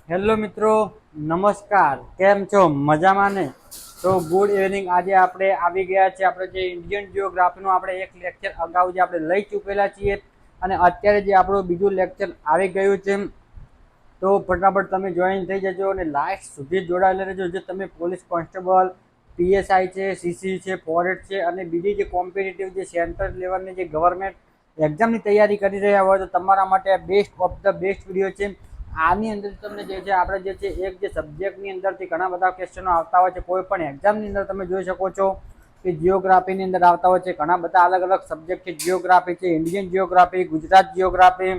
Hello મિત્રો, નમસ્કાર. કેમ છો? મજામાં ને? તો ગુડ ઇવનિંગ. આજે આપણે આવી ગયા છે આપણે જે ઇન્ડિયન જિયોગ્રાફીનું આપણે એક લેક્ચર અગાઉ જે આપણે લઈ ચૂકેલા છીએ અને અત્યારે જે આપણું બીજું લેક્ચર આવી ગયું છે. તો ફટાફટ તમે જોઈન થઈ જજો અને લાસ્ટ સુધી જોડાયેલા રહેજો. જે તમે પોલીસ કોન્સ્ટેબલ, પીએસઆઈ છે, સીસી છે, ફોરેસ્ટ છે અને બીજી જે કોમ્પિટિટિવ જે સેન્ટ્રલ લેવલની જે ગવર્મેન્ટ એક્ઝામની તૈયારી કરી રહ્યા હોય તો તમારા માટે best of the best video છે. આની અંદર તમને જે છે આપણે જે છે એક જે સબ્જેક્ટની અંદરથી ઘણા બધા ક્વેશ્ચનો આવતા હોય છે. કોઈ પણ એક્ઝામની અંદર તમે જોઈ શકો છો કે જિયોગ્રાફીની અંદર આવતા હોય છે ઘણા બધા અલગ અલગ સબ્જેક્ટ છે. જિયોગ્રાફી છે, Indian geography, Gujarat geography,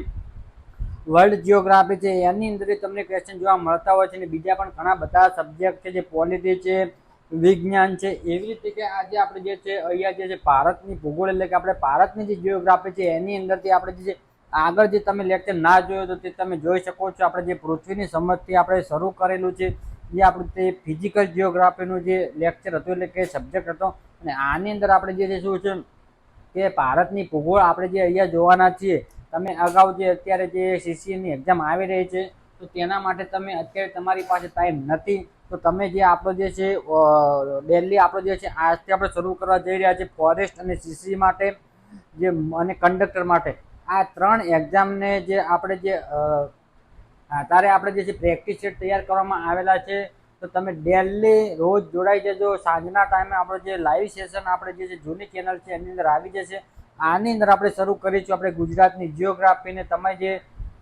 world geography છે, એની અંદર તમને ક્વેશ્ચન જોવા મળતા હોય છે. અને બીજા પણ ઘણા બધા સબ્જેક્ટ છે, જે પોલિટી છે, વિજ્ઞાન છે. એવી રીતે કે આજે આપણે જે છે અહીંયા જે છે ભારતની ભૂગોળ એટલે કે આપણે ભારતની જે જિયોગ્રાફી છે એની અંદરથી આપણે જે આગળ જે તમે લેક્ચર ના જોયો તો તે તમે જોઈ શકો છો. આપણે જે પૃથ્વીની સમજથી આપણે શરૂ કરેલું છે, જે આપણું તે ફિઝિકલ જિયોગ્રાફીનું જે લેક્ચર હતું એટલે કે સબ્જેક્ટ હતો. અને આની અંદર આપણે જે છે શું છે કે ભારતની ભૂગોળ આપણે જે અહીંયા જોવાના છીએ. તમે અગાઉ જે અત્યારે જે સીસીની એક્ઝામ આવી રહી છે તો તેના માટે તમે અત્યારે તમારી પાસે ટાઈમ નથી તો તમે જે આપણો જે છે ડેલી આપણો જે છે આજથી આપણે શરૂ કરવા જઈ રહ્યા છીએ ફોરેસ્ટ અને સીસી માટે જે અને કંડક્ટર માટે. આ ત્રણ એક્ઝામને જે આપણે જે અત્યારે આપણે જે છે પ્રેક્ટિસ સેટ તૈયાર કરવામાં આવેલા છે. તો તમે ડેલી રોજ જોડાઈ જજો. સાંજના ટાઈમે આપણો જે લાઈવ સેશન આપણે જે છે જૂની ચેનલ છે એની અંદર આવી જશે. આની અંદર આપણે શરૂ કરીશું આપણે ગુજરાતની જિયોગ્રાફીને. તમે જે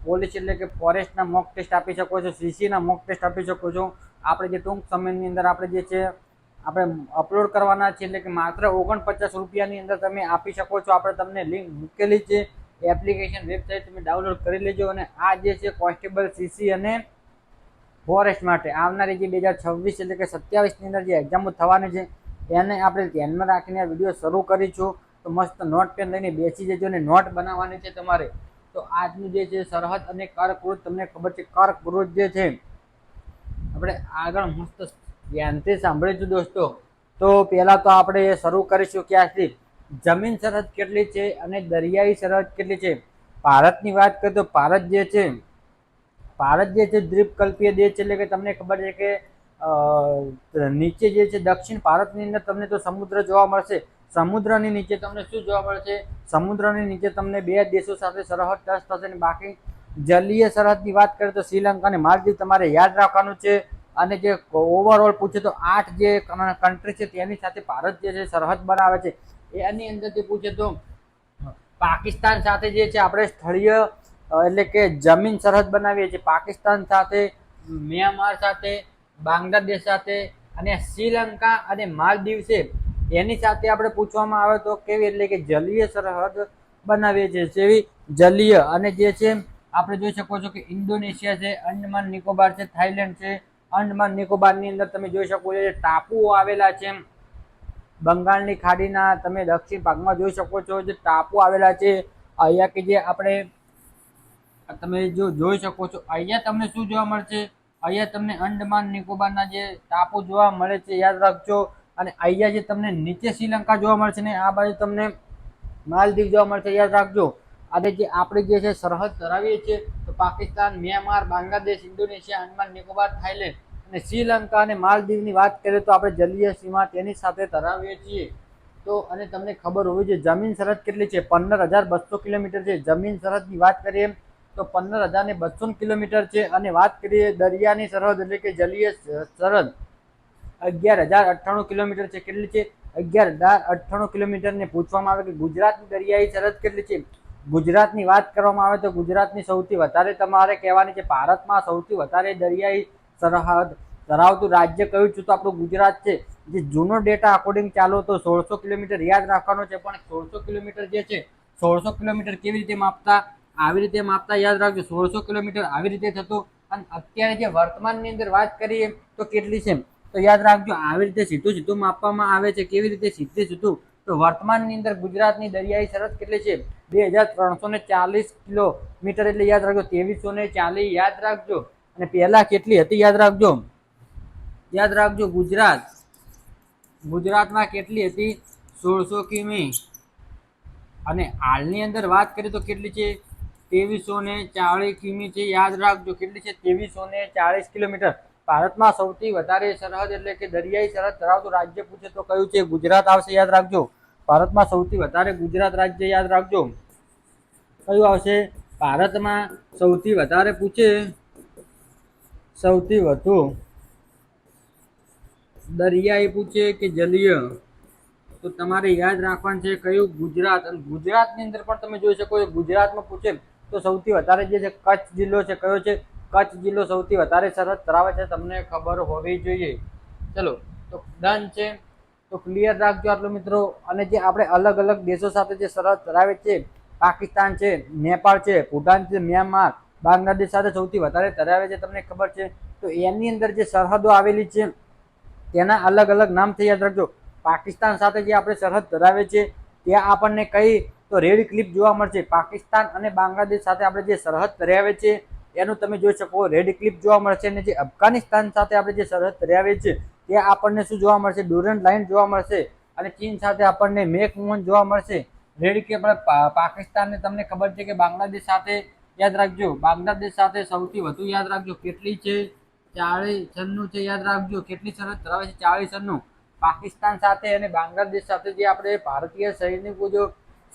પોલીસ એટલે કે ફોરેસ્ટના મોક ટેસ્ટ આપી શકો છો, સીસીના મોક ટેસ્ટ આપી શકો છો. આપણે જે ટૂંક સમયની અંદર આપણે જે છે આપણે અપલોડ કરવાના છે એટલે કે માત્ર 49 રૂપિયાની અંદર તમે આપી શકો છો. આપણે તમને લિંક મૂકેલી છે, એપ્લિકેશન વેબસાઇટ તમે ડાઉનલોડ કરી લેજો. અને આ જે છે કોન્સ્ટેબલ, સીસી અને ફોરેસ્ટ માટે આવનારી જે 2026 એટલે કે 27ની અંદર જે એક્ઝામો થવાની છે એને આપણે ધ્યાનમાં રાખીને આ વિડીયો શરૂ કરીશું. તો મસ્ત નોટ પેન લઈને બેસી જજો અને નોટ બનાવવાની છે તમારે. તો આજનું જે છે સરહદ અને કર્કવૃત, તમને ખબર છે કર્કવૃત જે છે આપણે આગળ મસ્ત ધ્યાનથી સાંભળીશું દોસ્તો. તો પહેલા તો આપણે શરૂ કરીશું ક્યાંથી. જમીન સરહદ કેટલી છે અને દરિયાઈ સરહદ કેટલી છે. ભારતની વાત કરીએ તો ભારત જે છે દ્વીપકલ્પીય દેશ છે. એટલે કે તમને ખબર છે કે નીચે જે છે દક્ષિણ ભારતની અંદર તમને તો સમુદ્ર જોવા મળશે. સમુદ્રની નીચે તમને શું જોવા મળશે? સમુદ્રની નીચે તમને બે દેશો સાથે સરહદ ટચ થશે. અને બાકી જલીય સરહદની વાત કરીએ તો શ્રીલંકા અને માલદીવ તમારે યાદ રાખવાનું છે. અને જે ઓવરઓલ પૂછે તો 8 જે કન્ટ્રી છે તેની સાથે ભારત જે છે સરહદ બનાવે છે. એની અંદરથી પૂછે તો પાકિસ્તાન સાથે જે છે આપણે સ્થળીય એટલે કે જમીન સરહદ બનાવીએ છીએ. પાકિસ્તાન સાથે, મ્યાનમાર સાથે, બાંગ્લાદેશ સાથે અને શ્રીલંકા અને માલદીવ છે એની સાથે આપણે પૂછવામાં આવે તો કેવી એટલે કે જલીય સરહદ બનાવીએ છીએ. જેવી જલીય અને જે છે આપણે જોઈ શકો છો કે ઇન્ડોનેશિયા છે, અંડમાન નિકોબાર છે, થાઈલેન્ડ છે. અંડમાન નિકોબારની અંદર તમે જોઈ શકો છો ટાપુઓ આવેલા છે. બંગાળની ખાડીના તમે દક્ષિણ ભાગમાં જોઈ શકો છો જે ટાપુ આવેલા છે. અહીંયા કે જે આપણે તમે જો જોઈ શકો છો અહીંયા તમને શું જોવા મળશે? અહીંયા તમને અંડમાન નિકોબારના જે ટાપુ જોવા મળે છે, યાદ રાખજો. અને અહીંયા જે તમને નીચે શ્રીલંકા જોવા મળશે ને આ બાજુ તમને માલદીવ જોવા મળશે, યાદ રાખજો. અને જે આપણે જે છે સરહદ ધરાવીએ છીએ તો Pakistan, Myanmar, Bangladesh, Indonesia, Andaman Nicobar, Thailand અને શ્રીલંકા અને માલદીવની વાત કરીએ તો આપણે જલીય સીમા તેની સાથે ધરાવીએ છીએ. તો અને તમને ખબર હોવી જોઈએ જમીન સરહદ કેટલી છે? 15,200 કિલોમીટર છે. જમીન સરહદની વાત કરીએ તો 15,200 કિલોમીટર છે. અને વાત કરીએ દરિયાની સરહદ એટલે કે જલીય સરહદ 11,098 કિલોમીટર છે. કેટલી છે? 11,098 કિલોમીટર. ને પૂછવામાં આવે કે ગુજરાતની દરિયાઈ સરહદ કેટલી છે? ગુજરાતની વાત કરવામાં આવે તો ગુજરાતની સૌથી વધારે તમારે કહેવાની છે. ભારતમાં સૌથી વધારે દરિયાઈ સરહદ ધરાવતું રાજ્ય કયું છે? તો આપણું ગુજરાત છે. જે જૂનો ડેટા અકોર્ડિંગ ચાલો તો 1600 કિલોમીટર યાદ રાખવાનો છે. પણ 1600 કિલોમીટર જે છે 1600 કિલોમીટર કેવી રીતે માપતા? આવી રીતે માપતા, યાદ રાખજો. 1600 કિલોમીટર આવી રીતે થતું. અને અત્યારે જે વર્તમાનની અંદર વાત કરીએ તો કેટલી છે તો યાદ રાખજો આવી રીતે સીધું સીધું માપવામાં આવે છે. કેવી રીતે સીધું? તો વર્તમાનની અંદર ગુજરાતની દરિયાઈ સરહદ કેટલી છે? 2,340 કિલોમીટર. એટલે યાદ રાખજો 2340 યાદ રાખજો. અને પહેલા કેટલી હતી યાદ રાખજો. ગુજરાતમાં કેટલી હતી? 1600 કિમી. અને હાલની અંદર વાત કરીએ તો કેટલી છે? 2340 કિમી છે, યાદ રાખજો કેટલી છે 2340 કિલોમીટર। ભારતમાં સૌથી વધારે સરહદ એટલે કે દરિયાઈ સરહદ ધરાવતું રાજ્ય પૂછે તો કયું છે? ગુજરાત આવશે, યાદ રાખજો। ભારતમાં સૌથી વધારે ગુજરાત રાજ્ય, યાદ રાખજો કયું આવશે? ભારતમાં સૌથી વધારે પૂછે સૌથી વધુ દરિયાઈ પૂછે કે જલીય, તો તમારે યાદ રાખવાનું છે કયું? ગુજરાત। અને ગુજરાતની અંદર પણ તમે જોઈ શકો છો, ગુજરાતમાં પૂછે તો સૌથી વધારે જે છે કચ્છ જિલ્લો છે, કયો છે? કચ્છ જિલ્લો સૌથી વધારે સરહદ ધરાવે છે, તમને ખબર હોવી જોઈએ। ચલો તો ડન છે, તો ક્લિયર રાખજો આટલું મિત્રો। અને જે આપણે અલગ અલગ દેશો સાથે જે સરહદ ધરાવે છે, પાકિસ્તાન છે, નેપાળ છે, ભૂટાન છે, મ્યાનમાર, બાંગ્લાદેશ સાથે સૌથી વધારે ધરાવે છે, તમને ખબર છે? તો એની અંદર જે સરહદો આવેલી છે તેના અલગ અલગ નામ છે, યાદ રાખજો। પાકિસ્તાન સાથે જે આપણે સરહદ ધરાવે છે ત્યાં આપણને કઈ? તો રેડ ક્લિપ જોવા મળશે। પાકિસ્તાન અને બાંગ્લાદેશ સાથે આપણે જે સરહદ ધરાવે છે એનું તમે જોઈ શકો રેડ ક્લિપ જોવા મળશે। અને જે અફઘાનિસ્તાન સાથે આપણે જે સરહદ ધરાવે છે ત્યાં આપણને શું જોવા મળશે? ડુરન્ટ લાઇન જોવા મળશે। અને ચીન સાથે આપણને મેક મોહન જોવા મળશે। રેડ ક્લિપ પાકિસ્તાનને તમને ખબર છે કે બાંગ્લાદેશ સાથે, યાદ રાખજો બાંગ્લાદેશ સાથે સૌથી વધુ, યાદ રાખજો કેટલી છે? 40 છે, યાદ રાખજો કેટલી સરહદ ધરાવે છે? 40। પાકિસ્તાન સાથે અને બાંગ્લાદેશ સાથે જે આપણે ભારતીય સૈનિકો જો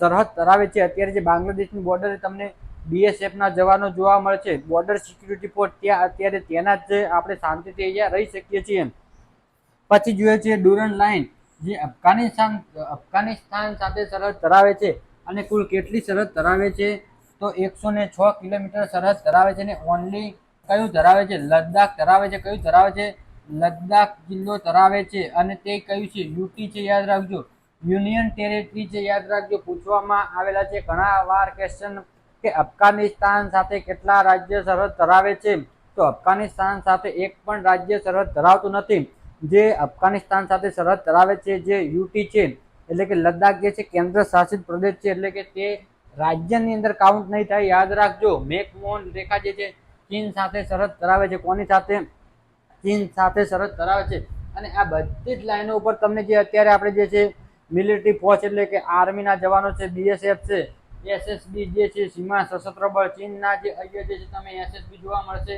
સરહદ ધરાવે છે, અત્યારે જે બાંગ્લાદેશની બોર્ડર તમને BSF ના જવાનો જોવા મળે છે, બોર્ડર સિક્યુરિટી ફોર્સ, ત્યાં અત્યારે તેના જ આપણે શાંતિથી અહીંયા રહી શકીએ છીએ। પછી જોઈએ છે ડુરન્ટ લાઇન, જે અફઘાનિસ્તાન સાથે સરહદ ધરાવે છે અને કુલ કેટલી સરહદ ધરાવે છે? તો 106 કિલોમીટર સરહદ ધરાવે છે। અને ઓનલી કયું ધરાવે છે? લદ્દાખ ધરાવે છે। કયું ધરાવે છે? લદ્દાખ જિલ્લો ધરાવે છે। અને તે કયું છે? યુટી છે, યાદ રાખજો યુનિયન ટેરેટરી છે, યાદ રાખજો પૂછવામાં આવેલા છે ઘણા વાર ક્વેશ્ચન કે અફઘાનિસ્તાન સાથે કેટલા રાજ્ય સરહદ ધરાવે છે? તો અફઘાનિસ્તાન સાથે એક પણ રાજ્ય સરહદ ધરાવતું નથી। જે અફઘાનિસ્તાન સાથે સરહદ ધરાવે છે જે યુટી છે એટલે કે લદ્દાખ જે છે કેન્દ્ર શાસિત પ્રદેશ છે, એટલે કે તે રાજ્યની અંદર કાઉન્ટ નહીં થાય, યાદ રાખજો। મેકમોહન રેખા જે છે ચીન સાથે સરહદ ધરાવે છે, કોની સાથે? ચીન સાથે સરહદ ધરાવે છે। અને આ બધી જ લાઈનો ઉપર તમને જે અત્યારે આપણે જે છે મિલિટરી ફોર્સ એટલે કે આર્મીના જવાનો છે, BSF છે, SSB જે છે સીમા સશસ્ત્ર બળ, ચીનના જે અહીંયા જે છે તમે SSB જોવા મળશે,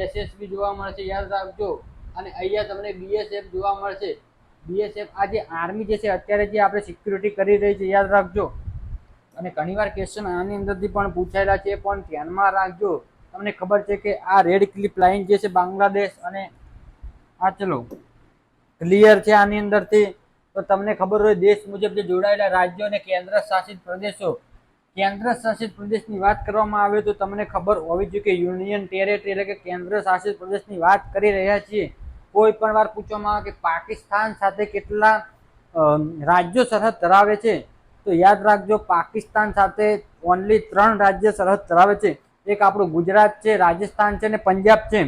SSB જોવા મળશે, યાદ રાખજો। અને અહીંયા તમને BSF જોવા મળશે। BSF આ જે આર્મી જે છે અત્યારે જે આપણે સિક્યુરિટી કરી રહી છે, યાદ રાખજો। અને ઘણીવાર ક્વેશ્ચન આની અંદરથી પણ પૂછાયેલા છે, પણ ધ્યાનમાં રાખજો। તમને ખબર છે કે આ રેડ ક્લિપ લાઇન જે છે બાંગ્લાદેશ અને આ ચલો ક્લિયર છે આની અંદરથી, તો તમને ખબર હોય દેશ મુજબ જે જોડાયેલા રાજ્યો અને કેન્દ્ર શાસિત પ્રદેશો, કેન્દ્ર શાસિત પ્રદેશની વાત કરવામાં આવે તો તમને ખબર હોવી જોઈએ કે યુનિયન ટેરેટરી એટલે કે કેન્દ્ર શાસિત પ્રદેશની વાત કરી રહ્યા છીએ। કોઈ પણ વાર પૂછવામાં આવે કે પાકિસ્તાન સાથે કેટલા રાજ્યો સરહદ ધરાવે છે, તો યાદ રાખજો પાકિસ્તાન સાથે ઓનલી 3 રાજ્ય સરહદ ધરાવે છે। એક આપણું ગુજરાત છે, રાજસ્થાન છે અને પંજાબ છે।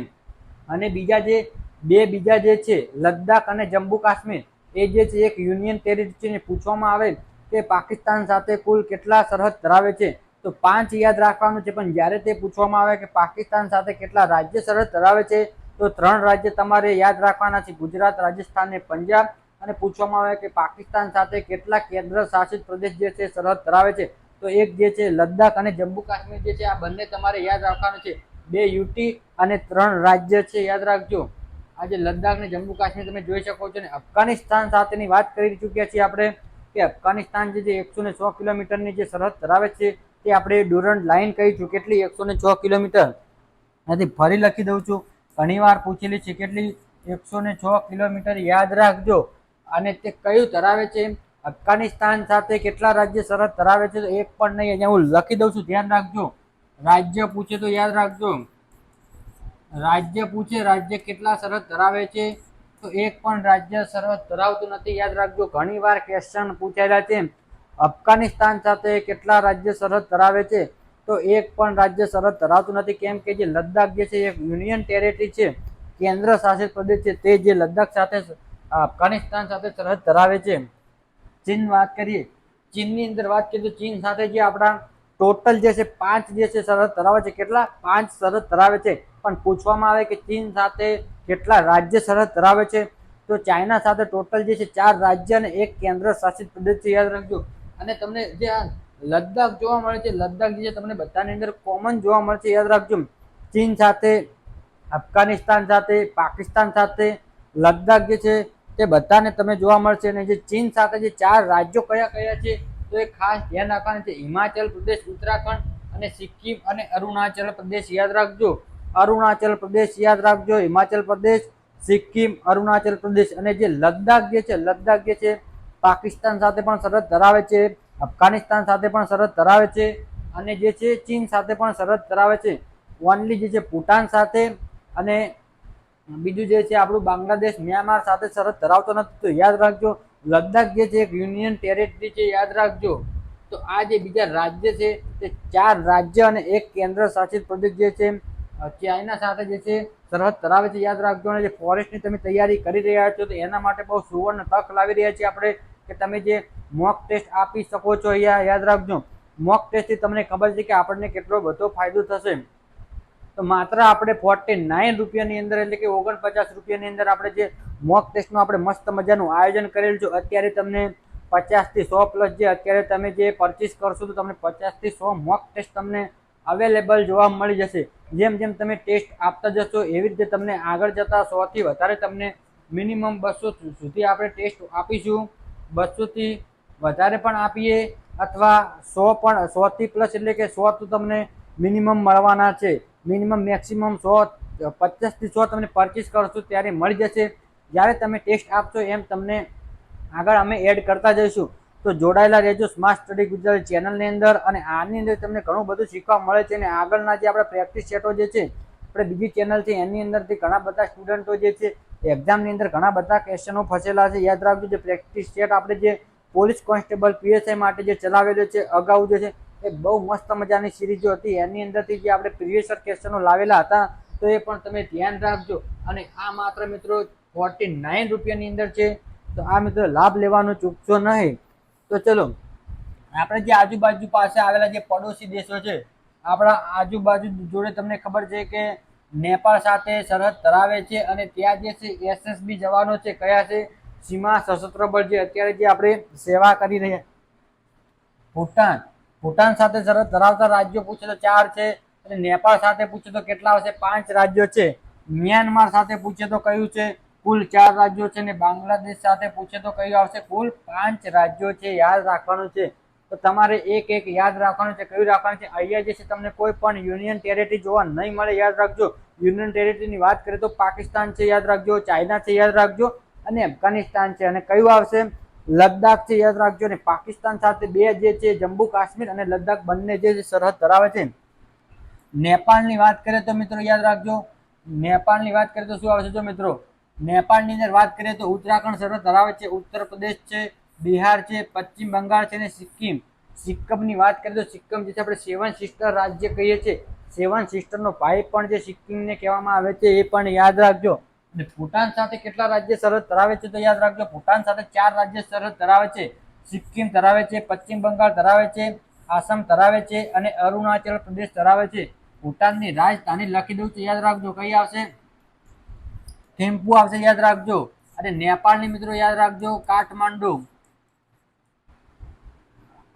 અને બીજા જે છે લદ્દાખ અને જમ્મુ કાશ્મીર, એ જે છે એક યુનિયન ટેરેટરી પૂછવામાં આવે કે પાકિસ્તાન સાથે કુલ કેટલા સરહદ ધરાવે છે, તો 5 યાદ રાખવાનું છે। પણ જ્યારે તે પૂછવામાં આવે કે પાકિસ્તાન સાથે કેટલા રાજ્ય સરહદ ધરાવે છે, તો 3 રાજ્ય તમારે યાદ રાખવાના છે, ગુજરાત, રાજસ્થાન અને પંજાબ। અને પૂછવામાં આવે કે પાકિસ્તાન સાથે કેટલા કેન્દ્ર શાસિત પ્રદેશ જે છે સરહદ ધરાવે છે, તો એક જે છે લદ્દાખ અને જમ્મુ કાશ્મીર જે છે આ બંને તમારે યાદ રાખવાનું છે। 2 યુટી અને 3 રાજ્ય છે, યાદ રાખજો। આજે લદ્દાખ અને જમ્મુ કાશ્મીર તમે જોઈ શકો છો। અને અફઘાનિસ્તાન સાથેની વાત કરી ચૂક્યા છીએ આપણે કે અફઘાનિસ્તાન જે 106 કિલોમીટરની જે સરહદ ધરાવે છે તે આપણે ડુરન્ટ લાઇન કહીશું। કેટલી? 106 કિલોમીટર। આથી ફરી લખી દઉં છું, ઘણીવાર પૂછેલી છે કેટલી? 106 કિલોમીટર, યાદ રાખજો। અને તે કયું ધરાવે છે? અફઘાનિસ્તાન સાથે કેટલા રાજ્ય સરહદ ધરાવે છે? તો એક પણ નહીં, અહીંયા હું લખી દઉં છું, ધ્યાન રાખજો। રાજ્ય પૂછે તો યાદ રાખજો, રાજ્ય પૂછે રાજ્ય કેટલા સરહદ ધરાવે છે, તો એક પણ રાજ્ય સરહદ ધરાવતું નથી, યાદ રાખજો। ઘણીવાર ક્વેશ્ચન પૂછાયેલા છે અફઘાનિસ્તાન સાથે કેટલા રાજ્ય સરહદ ધરાવે છે, તો એક પણ રાજ્ય સરહદ ધરાવતું નથી। કેમ કે જે લદ્દાખ જે છે એક યુનિયન ટેરેટરી છે, કેન્દ્ર શાસિત પ્રદેશ છે, તે જે લદ્દાખ સાથે અફઘાનિસ્તાન સાથે સરહદ ધરાવે છે। ચીન વાત કરીએ, ચીનની અંદર વાત કરીએ તો ચીન સાથે જે આપણા ટોટલ જે છે 5 જે છે સરહદ ધરાવે છે, કેટલા? 5 સરહદ ધરાવે છે। પણ પૂછવામાં આવે કે ચીન સાથે કેટલા રાજ્ય સરહદ ધરાવે છે, તો ચાઇના સાથે ટોટલ જે છે 4 રાજ્ય અને 1 કેન્દ્ર શાસિત પ્રદેશ છે, યાદ રાખજો। અને તમને જે આ લદ્દાખ જોવા મળે છે. લદ્દાખ જે તમને બધાની અંદર કોમન જોવા મળે છે, યાદ રાખજો. ચીન સાથે, અફઘાનિસ્તાન સાથે, પાકિસ્તાન સાથે લદ્દાખ જે છે તે બધાને તમે જોવા મળશે. અને જે ચીન સાથે જે 4 રાજ્યો કયા કયા છે તો એ ખાસ ધ્યાન રાખવાનું છે. હિમાચલ પ્રદેશ, ઉત્તરાખંડ અને સિક્કિમ અને અરુણાચલ પ્રદેશ યાદ રાખજો. અરુણાચલ પ્રદેશ યાદ રાખજો, હિમાચલ પ્રદેશ, સિક્કિમ, અરુણાચલ પ્રદેશ. અને જે લદ્દાખ જે છે, લદ્દાખ જે છે પાકિસ્તાન સાથે પણ સરહદ ધરાવે છે, અફઘાનિસ્તાન સાથે પણ સરહદ ધરાવે છે અને જે છે ચીન સાથે પણ સરહદ ધરાવે છે. ઓનલી જે છે ભૂટાન સાથે અને બીજું જે છે આપણું બાંગ્લાદેશ, મ્યાનમાર સાથે સરહદ ધરાવતો નથી. તો યાદ રાખજો લદ્દાખ જે છે એક યુનિયન ટેરેટરી છે, યાદ રાખજો. તો આ જે બીજા રાજ્ય છે તે 4 રાજ્ય અને 1 કેન્દ્ર શાસિત પ્રદેશ જે છે ચાઇના સાથે જે છે સરહદ ધરાવે છે, યાદ રાખજો. અને જે ફોરેસ્ટની તમે તૈયારી કરી રહ્યા છો તો એના માટે બહુ સુવર્ણ તક લાવી રહ્યા છીએ આપણે કે તમે જે મોક ટેસ્ટ આપી શકો છો. અહીંયા યાદ રાખજો મોક ટેસ્ટથી તમને ખબર છે કે આપણને કેટલો બધો ફાયદો થશે. તો માત્ર આપણે 49 રૂપિયાની અંદર એટલે કે 49 રૂપિયાની અંદર આપણે જે મોક ટેસ્ટનું આપણે મસ્ત મજાનું આયોજન કરેલું છે. અત્યારે તમને 50 થી 100 પ્લસ જે અત્યારે તમે જે પરચેસ કરશો તો તમને 50 થી 100 મોક ટેસ્ટ તમને અવેલેબલ જોવા મળી જશે. જેમ જેમ તમે ટેસ્ટ આપતા જશો એવી રીતે તમને આગળ જતા 100 થી વધારે તમને મિનિમમ 200 સુધી આપણે ટેસ્ટ આપીશું. 200 થી વધારે પણ આપીએ અથવા 100 પણ 100 થી પ્લસ એટલે કે 100 તો તમને મિનિમમ મળવાના છે. મિનિમમ મેક્સિમમ 100, 50 થી 100 તમને પરચેસ કરશો ત્યારે મળી જશે. જ્યારે તમે ટેસ્ટ આપશો એમ તમને આગળ અમે એડ કરતા જઈશું. તો જોડાયેલા રહેજો સ્માર્ટ સ્ટડી ગુજરાતી ચેનલની અંદર. અને આની અંદર તમને ઘણું બધું શીખવા મળે છે. અને આગળના જે આપણા પ્રેક્ટિસ સેટો જે છે આપણે બીજી ચેનલ છે એની અંદરથી ઘણા બધા સ્ટુડન્ટો જે છે એક્ઝામની અંદર ઘણા બધા ક્વેશ્ચનો ફસેલા છે. યાદ રાખજો જે પ્રેક્ટિસ સેટ આપણે જે પોલીસ કોન્સ્ટેબલ પીએસઆઈ માટે જે ચલાવેલો છે અગાઉ જે છે એ બહુ મસ્ત મજાની સિરીઝો હતી. એની અંદરથી જે આપણે પ્રીવિયસ ક્વેશ્ચનો લાવેલા હતા તો એ પણ તમે ધ્યાન રાખજો. અને આ માત્ર મિત્રો 49 રૂપિયાની અંદર છે. તો આ મિત્રો લાભ લેવાનું ચૂકશો નહીં. તો ચલો આપણે જે આજુબાજુ પાસે આવેલા જે પડોશી દેશો છે આપણા આજુબાજુ જોડે તમને ખબર છે કે નેપાળ સાથે સરહદ ધરાવે છે. અને ત્યાં જે છે એસએસબી જવાનો છે, કયા છે સીમા સશસ્ત્ર બળ જે અત્યારે જે આપણે સેવા કરી રહ્યા. ભૂટાન, ભૂટાન સાથે સરહદ ધરાવતા રાજ્યો પૂછે તો 4 છે. અને નેપાળ સાથે પૂછે તો કેટલા આવશે? 5 રાજ્યો છે. મ્યાનમાર સાથે પૂછે તો કયું છે? કુલ 4 રાજ્યો છે. અને બાંગ્લાદેશ સાથે પૂછે તો કયું આવશે? કુલ 5 રાજ્યો છે. યાદ રાખવાનું છે. તો તમારે એક એક યાદ રાખવાનું છે. કયું રાખવાનું છે? અહીંયા જે છે તમને કોઈ પણ યુનિયન ટેરેટરી જોવા નહીં મળે, યાદ રાખજો. યુનિયન ટેરેટરીની વાત કરીએ તો પાકિસ્તાન છે, યાદ રાખજો. ચાઇના છે, યાદ રાખજો. અને અફઘાનિસ્તાન છે. અને કયું આવશે? લદ્દાખ છે, યાદ રાખજો. અને પાકિસ્તાન સાથે 2 જે છે જમ્મુ કાશ્મીર અને લદ્દાખ બંને જે સરહદ ધરાવે છે. નેપાળની વાત કરીએ તો મિત્રો યાદ રાખજો, નેપાળની વાત કરીએ તો શું આવશે? જો મિત્રો નેપાળની અંદર વાત કરીએ તો ઉત્તરાખંડ સરહદ ધરાવે છે, ઉત્તર પ્રદેશ છે, બિહાર છે, પશ્ચિમ બંગાળ છે અને સિક્કિમ. સિક્કિમની વાત કરીએ તો સિક્કિમ જે છે આપણે 7 સિસ્ટર રાજ્ય કહીએ છીએ. 7 સિસ્ટરનો ભાઈ પણ જે સિક્કિમને કહેવામાં આવે છે એ પણ યાદ રાખજો. અને ભૂટાન સાથે કેટલા રાજ્ય સરહદ ધરાવે છે? તો યાદ રાખજો ભૂટાન સાથે 4 રાજ્ય સરહદ ધરાવે છે. સિક્કિમ ધરાવે છે, પશ્ચિમ બંગાળ ધરાવે છે, આસામ ધરાવે છે અને અરુણાચલ પ્રદેશ ધરાવે છે. ભૂટાનની રાજધાની લખી દઉં છું, યાદ રાખજો. કઈ આવશે? થિમ્પુ આવશે, યાદ રાખજો. અને નેપાળની મિત્રો યાદ રાખજો કાઠમાંડુ.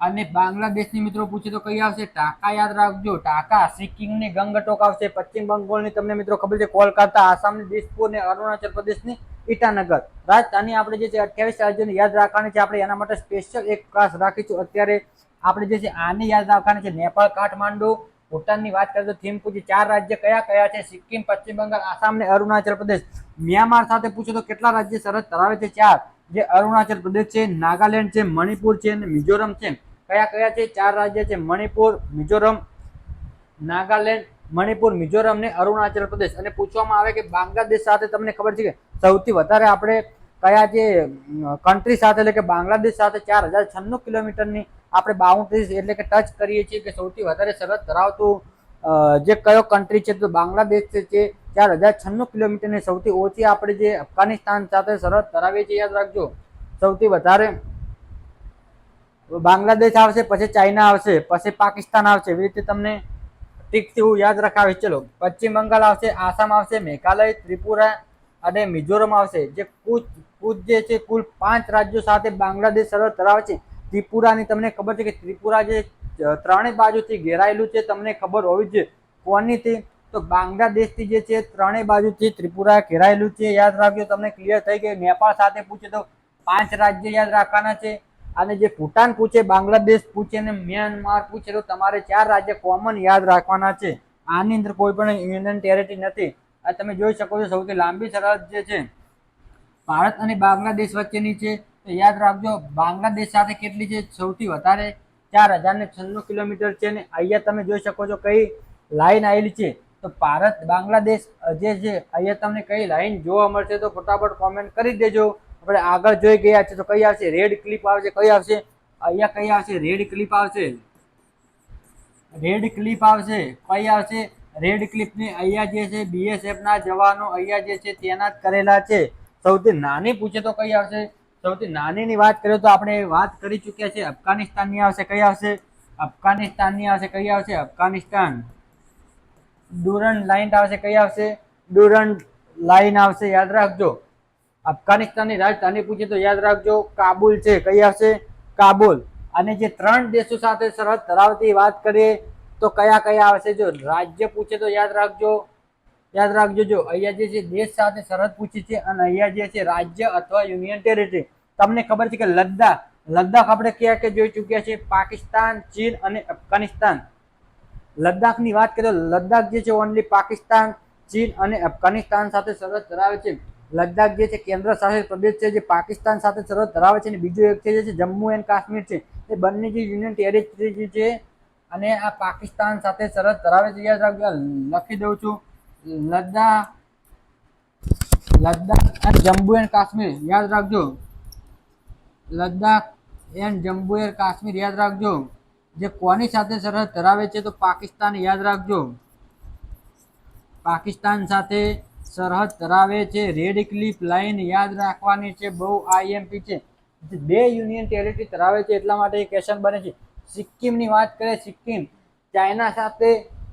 અને બાંગ્લાદેશની મિત્રો પૂછે તો કઈ આવશે? ઢાકા, યાદ રાખજો ઢાકા. સિક્કિમની ગંગટોક આવશે. પશ્ચિમ બંગાળની તમને મિત્રો ખબર છે કોલકાતા. આસામની દિસપુર અને અરુણાચલ પ્રદેશની ઈટાનગર. રાજધાની આપણે જે છે 28 રાજ્યોની યાદ રાખવાની છે. આપણે એના માટે સ્પેશિયલ એક ક્લાસ રાખીશું. અત્યારે આપણે જે છે આની યાદ રાખવાની છે. નેપાળ કાઠમાંડુ. ભૂટાનની વાત કરીએ તો થિમ્પુ. 4 રાજ્ય કયા કયા છે? સિક્કિમ, પશ્ચિમ બંગાળ, આસામ ને અરુણાચલ પ્રદેશ. મ્યાનમાર સાથે પૂછો તો કેટલા રાજ્ય સરહદ ધરાવે છે? 4. જે અરુણાચલ પ્રદેશ છે, નાગાલેન્ડ છે, મણિપુર છે અને મિઝોરમ છે. કયા કયા છે? 4 રાજ્ય છે. મણિપુર, મિઝોરમ, નાગાલેન્ડ, મણિપુર, મિઝોરમ ને અરુણાચલ પ્રદેશ. અને પૂછવામાં આવે કે બાંગ્લાદેશ સાથે તમને ખબર છે કે સૌથી વધારે આપણે કયા જે કન્ટ્રી સાથે એટલે કે બાંગ્લાદેશ સાથે 4096 કિલોમીટરની આપણે બાઉન્ડ્રીઝ એટલે કે ટચ કરીએ છીએ કે સૌથી વધારે સરહદ ધરાવતું જે કયો કન્ટ્રી છે? તો બાંગ્લાદેશ છે. 4096 કિલોમીટરની. સૌથી ઓછી આપણે જે અફઘાનિસ્તાન સાથે સરહદ ધરાવીએ છીએ, યાદ રાખજો. સૌથી વધારે બાંગ્લાદેશ આવશે, પછી ચાઇના આવશે, પછી પાકિસ્તાન આવશે. એવી રીતે તમને ઠીકથી હું યાદ રખાવીશ. ચલો, પશ્ચિમ બંગાળ આવશે, આસામ આવશે, મેઘાલય, ત્રિપુરા અને મિઝોરમ આવશે. જે કુલ જે છે કુલ 5 રાજ્યો સાથે બાંગ્લાદેશ સરહદ ધરાવે છે. ત્રિપુરાની તમને ખબર છે કે ત્રિપુરા જે ત્રણેય બાજુથી ઘેરાયેલું છે, તમને ખબર હોવી જોઈએ કોનીથી? તો બાંગ્લાદેશથી જે છે ત્રણેય બાજુથી ત્રિપુરા ઘેરાયેલું છે. યાદ રાખજો, તમને ક્લિયર થઈ ગયું. નેપાળ સાથે પૂછે તો 5 રાજ્ય યાદ રાખવાના છે. અને જે ભૂટાન પૂછે, બાંગ્લાદેશ પૂછે અને મ્યાનમાર પૂછે તો તમારે 4 રાજ્ય કોમન યાદ રાખવાના છે. આની અંદર કોઈ પણ યુનિયન ટેરેટરી નથી. આ તમે જોઈ શકો છો સૌથી લાંબી સરહદ જે છે ભારત અને બાંગ્લાદેશ વચ્ચેની છે. તો યાદ રાખજો, બાંગ્લાદેશ સાથે કેટલી છે? સૌથી વધારે 4096 કિલોમીટર છે. અને અહીંયા તમે જોઈ શકો છો કઈ લાઈન આવેલી છે. તો ભારત બાંગ્લાદેશ જે છે અહીંયા તમને કઈ લાઈન જોવા મળશે તો ફટાફટ કોમેન્ટ કરી દેજો. આપણે આગળ જોઈ ગયા છે તો કઈ આવશે? રેડ ક્લિપ આવશે. કઈ આવશે? અહીંયા કઈ આવશે? રેડ ક્લિપ આવશે. રેડ ક્લિપ આવશે. કઈ આવશે? રેડ ક્લિપની અહીંયા જે છે BSF ના જવાનો અહીંયા જે છે તૈનાત કરેલા છે. સૌથી નાની પૂછે તો કઈ આવશે? સૌથી નાનીની વાત કરીએ તો આપણે વાત કરી ચૂક્યા છે. અફઘાનિસ્તાનની આવશે. કઈ આવશે? અફઘાનિસ્તાનની આવશે. કઈ આવશે? અફઘાનિસ્તાન. ડુરન્ડ લાઈન આવશે. કઈ આવશે? ડુરન્ડ લાઈન આવશે. યાદ રાખજો. અફઘાનિસ્તાનની રાજધાની પૂછે તો યાદ રાખજો કાબુલ છે. કઈ આવશે? કાબુલ. અને જે 3 દેશો સાથે સરહદ ધરાવતી વાત કરીએ તો કયા કયા આવશે? જો રાજ્ય પૂછે તો યાદ રાખજો જો અહીંયા જે છે દેશ સાથે સરહદ પૂછી છે અને અહીંયા જે છે રાજ્ય અથવા યુનિયન ટેરેટરી. તમને ખબર છે કે લદ્દાખ આપણે ક્યાં કે જોઈ ચૂક્યા છે? પાકિસ્તાન, ચીન અને અફઘાનિસ્તાન. લદ્દાખની વાત કરીએ તો લદ્દાખ જે છે ઓનલી પાકિસ્તાન, ચીન અને અફઘાનિસ્તાન સાથે સરહદ ધરાવે છે. લદ્દાખ જે છે કેન્દ્ર શાસિત પ્રદેશ છે જે પાકિસ્તાન સાથે સરહદ ધરાવે છે. અને બીજું એક છે જે છે જમ્મુ એન્ડ કાશ્મીર છે. એ બંને જે યુનિયન ટેરેટરી છે અને આ પાકિસ્તાન સાથે સરહદ ધરાવે છે. યાદ રાખજો, લખી દઉં છું. લદ્દાખ અને જમ્મુ એન્ડ કાશ્મીર યાદ રાખજો. લદ્દાખ એન્ડ જમ્મુ એન્ડ કાશ્મીર યાદ રાખજો. જે કોની સાથે સરહદ ધરાવે છે તો પાકિસ્તાન. યાદ રાખજો, પાકિસ્તાન સાથે સરહદ ધરાવે છે. રેડ ક્લિપ લાઈન યાદ રાખવાની છે. બહુ IMP છે. 2 યુનિયન ટેરેટરી ધરાવે છે એટલા માટે ક્વેશ્ચન બને છે. સિક્કિમની વાત કરીએ, સિક્કિમ ચાઇના સાથે,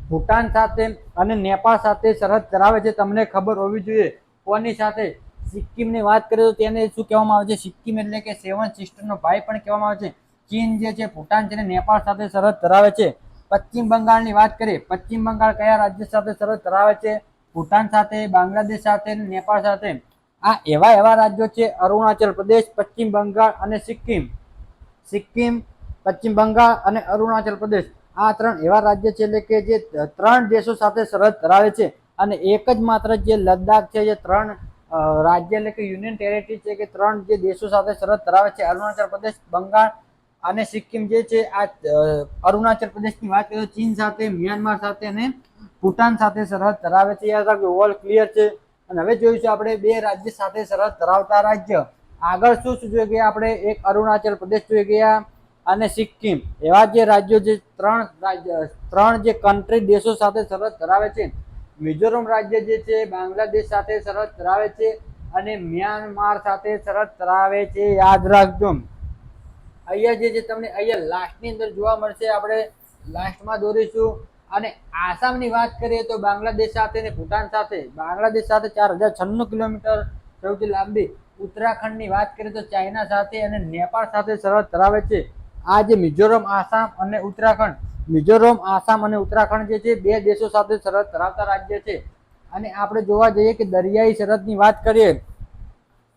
ભૂટાન સાથે અને નેપાળ સાથે સરહદ ધરાવે છે. તમને ખબર હોવી જોઈએ કોની સાથે? સિક્કિમની વાત કરીએ તો તેને શું કહેવામાં આવે છે? સિક્કિમ એટલે કે 7 સિસ્ટરનો ભાઈ પણ કહેવામાં આવે છે. ચીન જે છે, ભૂટાન છે અને નેપાળ સાથે સરહદ ધરાવે છે. પશ્ચિમ બંગાળની વાત કરીએ, પશ્ચિમ બંગાળ કયા રાજ્ય સાથે સરહદ ધરાવે છે? ભૂટાન સાથે, બાંગ્લાદેશ સાથે અને નેપાળ સાથે. આ એવા રાજ્યો છે અરુણાચલ પ્રદેશ, પશ્ચિમ બંગાળ અને સિક્કિમ. પશ્ચિમ બંગાળ અને અરુણાચલ પ્રદેશ આ 3 એવા રાજ્ય છે એટલે કે જે 3 દેશો સાથે સરહદ ધરાવે છે. અને એક જ માત્ર જે લદ્દાખ છે જે 3 રાજ્ય એટલે કે યુનિયન ટેરેટરી છે કે 3 જે દેશો સાથે સરહદ ધરાવે છે. અરુણાચલ પ્રદેશ, બંગાળ અને સિક્કિમ જે છે. આ અરુણાચલ પ્રદેશની વાત કરીએ તો ચીન સાથે, મ્યાનમાર સાથે અને ભૂટાન સાથે સરહદ ધરાવે છે. યાદ રાખજો, ઓલ ક્લિયર છે. અને હવે જોઈશું આપણે 2 રાજ્ય સાથે સરહદ ધરાવતા રાજ્ય. આગળ શું જોઈ ગયા આપણે? એક અરુણાચલ પ્રદેશ જોઈ ગયા અને સિક્કિમ. એવા જે રાજ્યો જે 3 જે કન્ટ્રી દેશો સાથે સરહદ ધરાવે છે. મિઝોરમ રાજ્ય જે છે બાંગ્લાદેશ સાથે સરહદ ધરાવે છે અને મ્યાનમાર સાથે સરહદ ધરાવે છે. યાદ રાખજો. અહીંયા જે છે તમને અહીંયા લાસ્ટની અંદર જોવા મળશે. આપણે લાસ્ટમાં દોરીશું. અને આસામની વાત કરીએ તો બાંગ્લાદેશ સાથે અને ભૂટાન સાથે. બાંગ્લાદેશ સાથે 4096 કિલોમીટર સૌથી લાંબી. ઉત્તરાખંડની વાત કરીએ તો ચાઇના સાથે અને નેપાળ સાથે સરહદ ધરાવે છે. આ જે મિઝોરમ, આસામ અને ઉત્તરાખંડ, મિઝોરમ, આસામ અને ઉત્તરાખંડ જે છે 2 દેશો સાથે સરહદ ધરાવતા રાજ્ય છે. અને આપણે જોવા જઈએ કે દરિયાઈ સરહદની વાત કરીએ,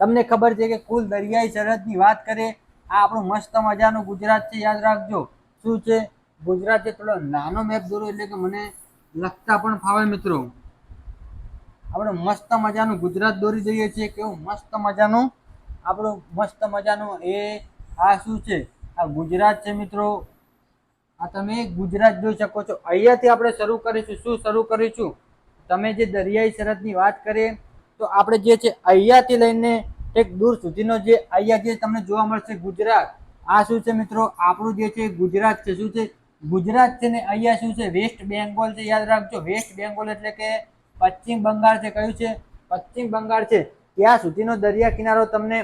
તમને ખબર છે કે કુલ દરિયાઈ સરહદની વાત કરીએ આ આપણું મસ્ત મજાનું ગુજરાત છે. યાદ રાખજો શું છે? ગુજરાત છે. થોડો નાનો મેપ દોરો એટલે કે મને લખતા પણ ફાવે મિત્રો. આપણે મસ્ત મજાનું ગુજરાત દોરી દઈએ છીએ. કેવું મસ્ત મજાનું આપણું મસ્ત મજાનું એ આ શું છે? આ ગુજરાત છે મિત્રો. આ તમે ગુજરાત જોઈ શકો છો. અહીંયાથી આપણે શરૂ કરીશું. શું શરૂ કરીશું? તમે જે દરિયાઈ સરહદની વાત કરીએ તો આપણે જે છે અહીંયાથી લઈને એક દૂર સુધીનો જે અહીંયા જે તમને જોવા મળશે ગુજરાત. આ શું છે મિત્રો? આપણું જે છે ગુજરાત છે. શું છે? ગુજરાત છે. ને અહીંયા શું છે? વેસ્ટ બેંગોલ છે. યાદ રાખજો, વેસ્ટ બેંગોલ એટલે કે પશ્ચિમ બંગાળ છે. કયું છે? પશ્ચિમ બંગાળ છે. ત્યાં સુધીનો દરિયા કિનારો તમને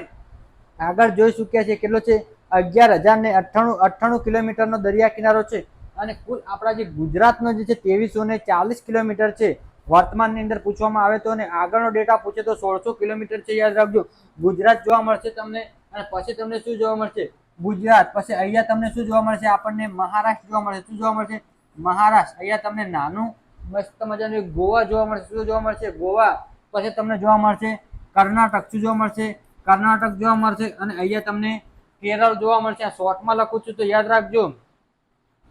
આગળ જોઈ ચૂક્યા છે. કેટલો છે? 11,098 કિલોમીટરનો દરિયા કિનારો છે. અને કુલ આપણા જે ગુજરાતનો જે છે 2340 કિલોમીટર છે. વર્તમાનની અંદર પૂછવામાં આવે તો અને આગળનો ડેટા પૂછે તો 1600 કિલોમીટર છે. યાદ રાખજો, ગુજરાત જોવા મળશે તમને. અને પછી તમને શું જોવા મળશે? ગુજરાત, પછી અહીંયા તમને શું જોવા મળશે, આપણને મહારાષ્ટ્ર જોવા મળશે. શું જોવા મળશે? મહારાષ્ટ્ર. અહીંયા તમને નાનું મસ્ત મજાનું ગોવા જોવા મળશે. શું જોવા મળશે? ગોવા. પછી તમને જોવા મળશે કર્ણાટક. શું જોવા મળશે? કર્ણાટક જોવા મળશે. અને અહીંયા તમને કેરળ જોવા મળશે. આ શોર્ટમાં લખું છું તો યાદ રાખજો.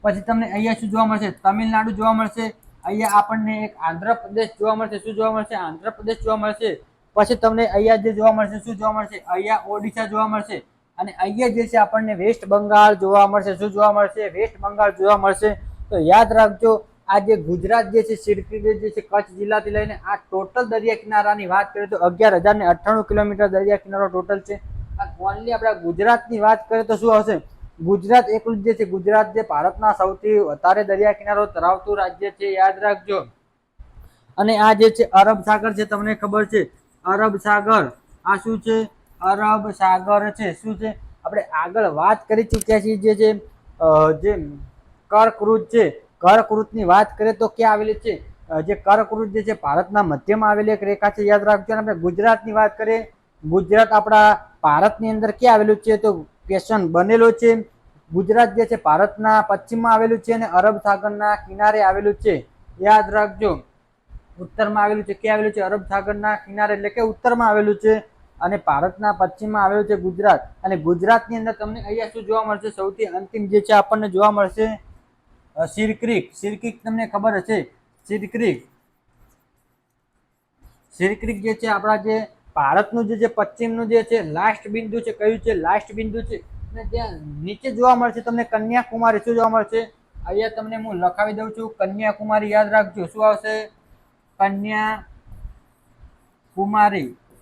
પછી તમને અહીંયા શું જોવા મળશે? તમિલનાડુ જોવા મળશે. અહીંયા આપણને એક આંધ્રપ્રદેશ જોવા મળશે. શું જોવા મળશે? આંધ્રપ્રદેશ જોવા મળશે. પછી તમને અહીંયા જે જોવા મળશે, શું જોવા મળશે? અહીંયા ઓડિશા જોવા મળશે. અને અહીંયા જે છે આપણને વેસ્ટ બંગાળ જોવા મળશે. શું જોવા મળશે? વેસ્ટ બંગાળ જોવા મળશે. તો યાદ રાખજો, આ જે ગુજરાત જે છે સિરક્રીક જે છે કચ્છ જિલ્લાથી લઈને આ ટોટલ દરિયા કિનારાની વાત કરીએ તો 11,098 કિલોમીટર દરિયા કિનારો ટોટલ છે. અને ઓનલી આપણા ગુજરાતની વાત કરીએ તો શું આવશે? ગુજરાત એકલું જે છે, ગુજરાત જે ભારતના સૌથી વધારે દરિયા કિનારો ધરાવતું રાજ્ય છે. યાદ રાખજો. અને આ જે છે અરબ સાગર છે, તમને ખબર છે અરબ સાગર, આ શું છે? અરબ સાગર છે. શું છે? આપણે આગળ વાત કરી ચૂક્યા છીએ જે જે કર્કવૃત છે, કર્કવૃતની વાત કરીએ તો ક્યાં આવેલી છે? જે કર્કવૃત જે છે ભારતના મધ્યમાં આવેલી એક રેખા છે. યાદ રાખજો. અને આપણે ગુજરાતની વાત કરીએ, ગુજરાત આપણા ભારતની અંદર ક્યાં આવેલું છે? તો ક્વેશ્ચન બનેલો છે. ગુજરાત જે છે ભારતના પશ્ચિમમાં આવેલું છે અને અરબ સાગરના કિનારે આવેલું છે. યાદ રાખજો. ઉત્તરમાં આવેલું છે. ક્યાં આવેલું છે? અરબ સાગરના કિનારે, એટલે કે ઉત્તરમાં આવેલું છે. અને ભારતના પશ્ચિમમાં આવેલું છે ગુજરાત. અને ગુજરાતની અંદર તમને અહીંયા શું જોવા મળશે? સૌથી અંતિમ જે છે આપણને જોવા મળશે સિરક્રીક. સિરક્રીક તમને ખબર હશે, સિરક્રીક. સિરક્રીક જે છે આપણા જે ભારતનું જે પશ્ચિમનું જે છે લાસ્ટ બિંદુ છે. કયું છે? લાસ્ટ બિંદુ છે. અને ત્યાં નીચે જોવા મળશે તમને કન્યાકુમારી. શું જોવા મળશે? અહીંયા તમને હું લખાવી દઉં છું કન્યાકુમારી. યાદ રાખજો. શું આવશે? કન્યાકુમારી.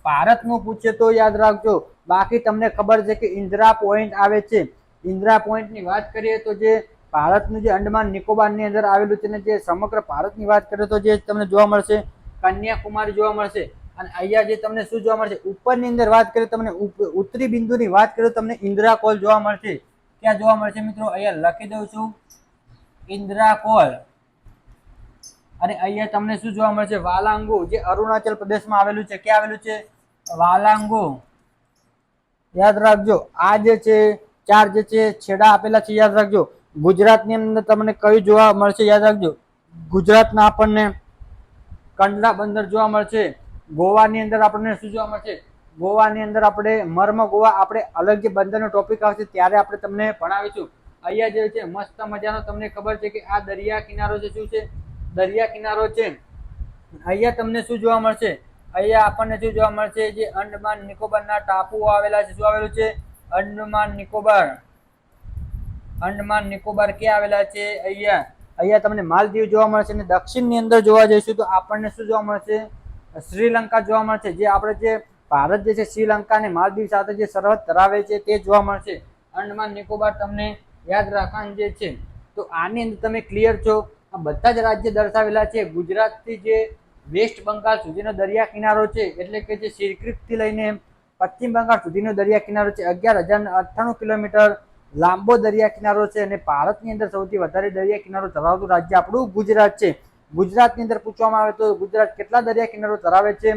ભારતનું પૂછે તો યાદ રાખજો. બાકી તમને ખબર છે કે ઇન્દિરા પોઈન્ટ આવે છે. ઇન્દિરા પોઈન્ટની વાત કરીએ તો જે ભારતનું જે અંડમાન નિકોબારની અંદર આવેલું છે, ને જે સમગ્ર ભારતની વાત કરીએ તો જે તમને જોવા મળશે કન્યાકુમારી જોવા મળશે. અને અહીંયા જે તમને શું જોવા મળશે? ઉપરની અંદર વાત કરીએ તમને ઉત્તરી બિંદુની વાત કરીએ તો તમને ઇન્દિરા કોલ જોવા મળશે. ક્યાં જોવા મળશે મિત્રો? અહીંયા લખી દઉં છું ઇન્દિરા કોલ. અને અહીંયા તમને શું જોવા મળશે? વાલાંગુ, જે અરુણાચલ પ્રદેશમાં આવેલું છે. ક્યાં આવેલું છે? વાલાંગુ. યાદ રાખજો. આ જે છે ચાર જે છે છેડા આપેલા છે. યાદ રાખજો. ગુજરાતની અંદર તમને કયું જોવા મળશે? યાદ રાખજો. ગુજરાતના આપણને કંડલા બંદર જોવા મળશે. ગોવાની અંદર આપણને શું જોવા મળશે? ગોવાની અંદર આપણે મર્મ ગોવા, આપણે અલગ જે બંદરનો ટોપિક આવશે ત્યારે આપણે તમને ભણાવીશું. અહીંયા જે છે મસ્ત મજાનો તમને ખબર છે કે આ દરિયા કિનારો છે. શું છે? દરિયા કિનારો છે. અહીંયા તમને શું જોવા મળશે? અહીંયા આપણને શું જોવા મળશે? જે અંડમાન નિકોબારના ટાપુઓ આવેલા છે. શું આવેલું છે? અંડમાન નિકોબાર. અંડમાન નિકોબાર ક્યાં આવેલા છે? અહીંયા. અહીંયા તમને માલદીવ જોવા મળશે. અને દક્ષિણની અંદર જોવા જઈશું તો આપણને શું જોવા મળશે? શ્રીલંકા જોવા મળશે. જે આપણે જે ભારત જે છે શ્રીલંકા અને માલદીવ સાથે જે સરહદ ધરાવે છે તે જોવા મળશે. અંડમાન નિકોબાર તમને યાદ રાખવાનું જે છે. તો આની અંદર તમે ક્લિયર છો? આ બધા જ રાજ્ય દર્શાવેલા છે. ગુજરાતથી જે વેસ્ટ બંગાળ સુધીનો દરિયા કિનારો છે, એટલે કે જે સિરક્રીકથી લઈને પશ્ચિમ બંગાળ સુધીનો દરિયા કિનારો છે. 11,098 કિલોમીટર લાંબો દરિયા કિનારો છે. અને ભારતની અંદર સૌથી વધારે દરિયા કિનારો ધરાવતું રાજ્ય આપણું ગુજરાત છે. ગુજરાતની અંદર પૂછવામાં આવે તો ગુજરાત કેટલા દરિયા કિનારો ધરાવે છે?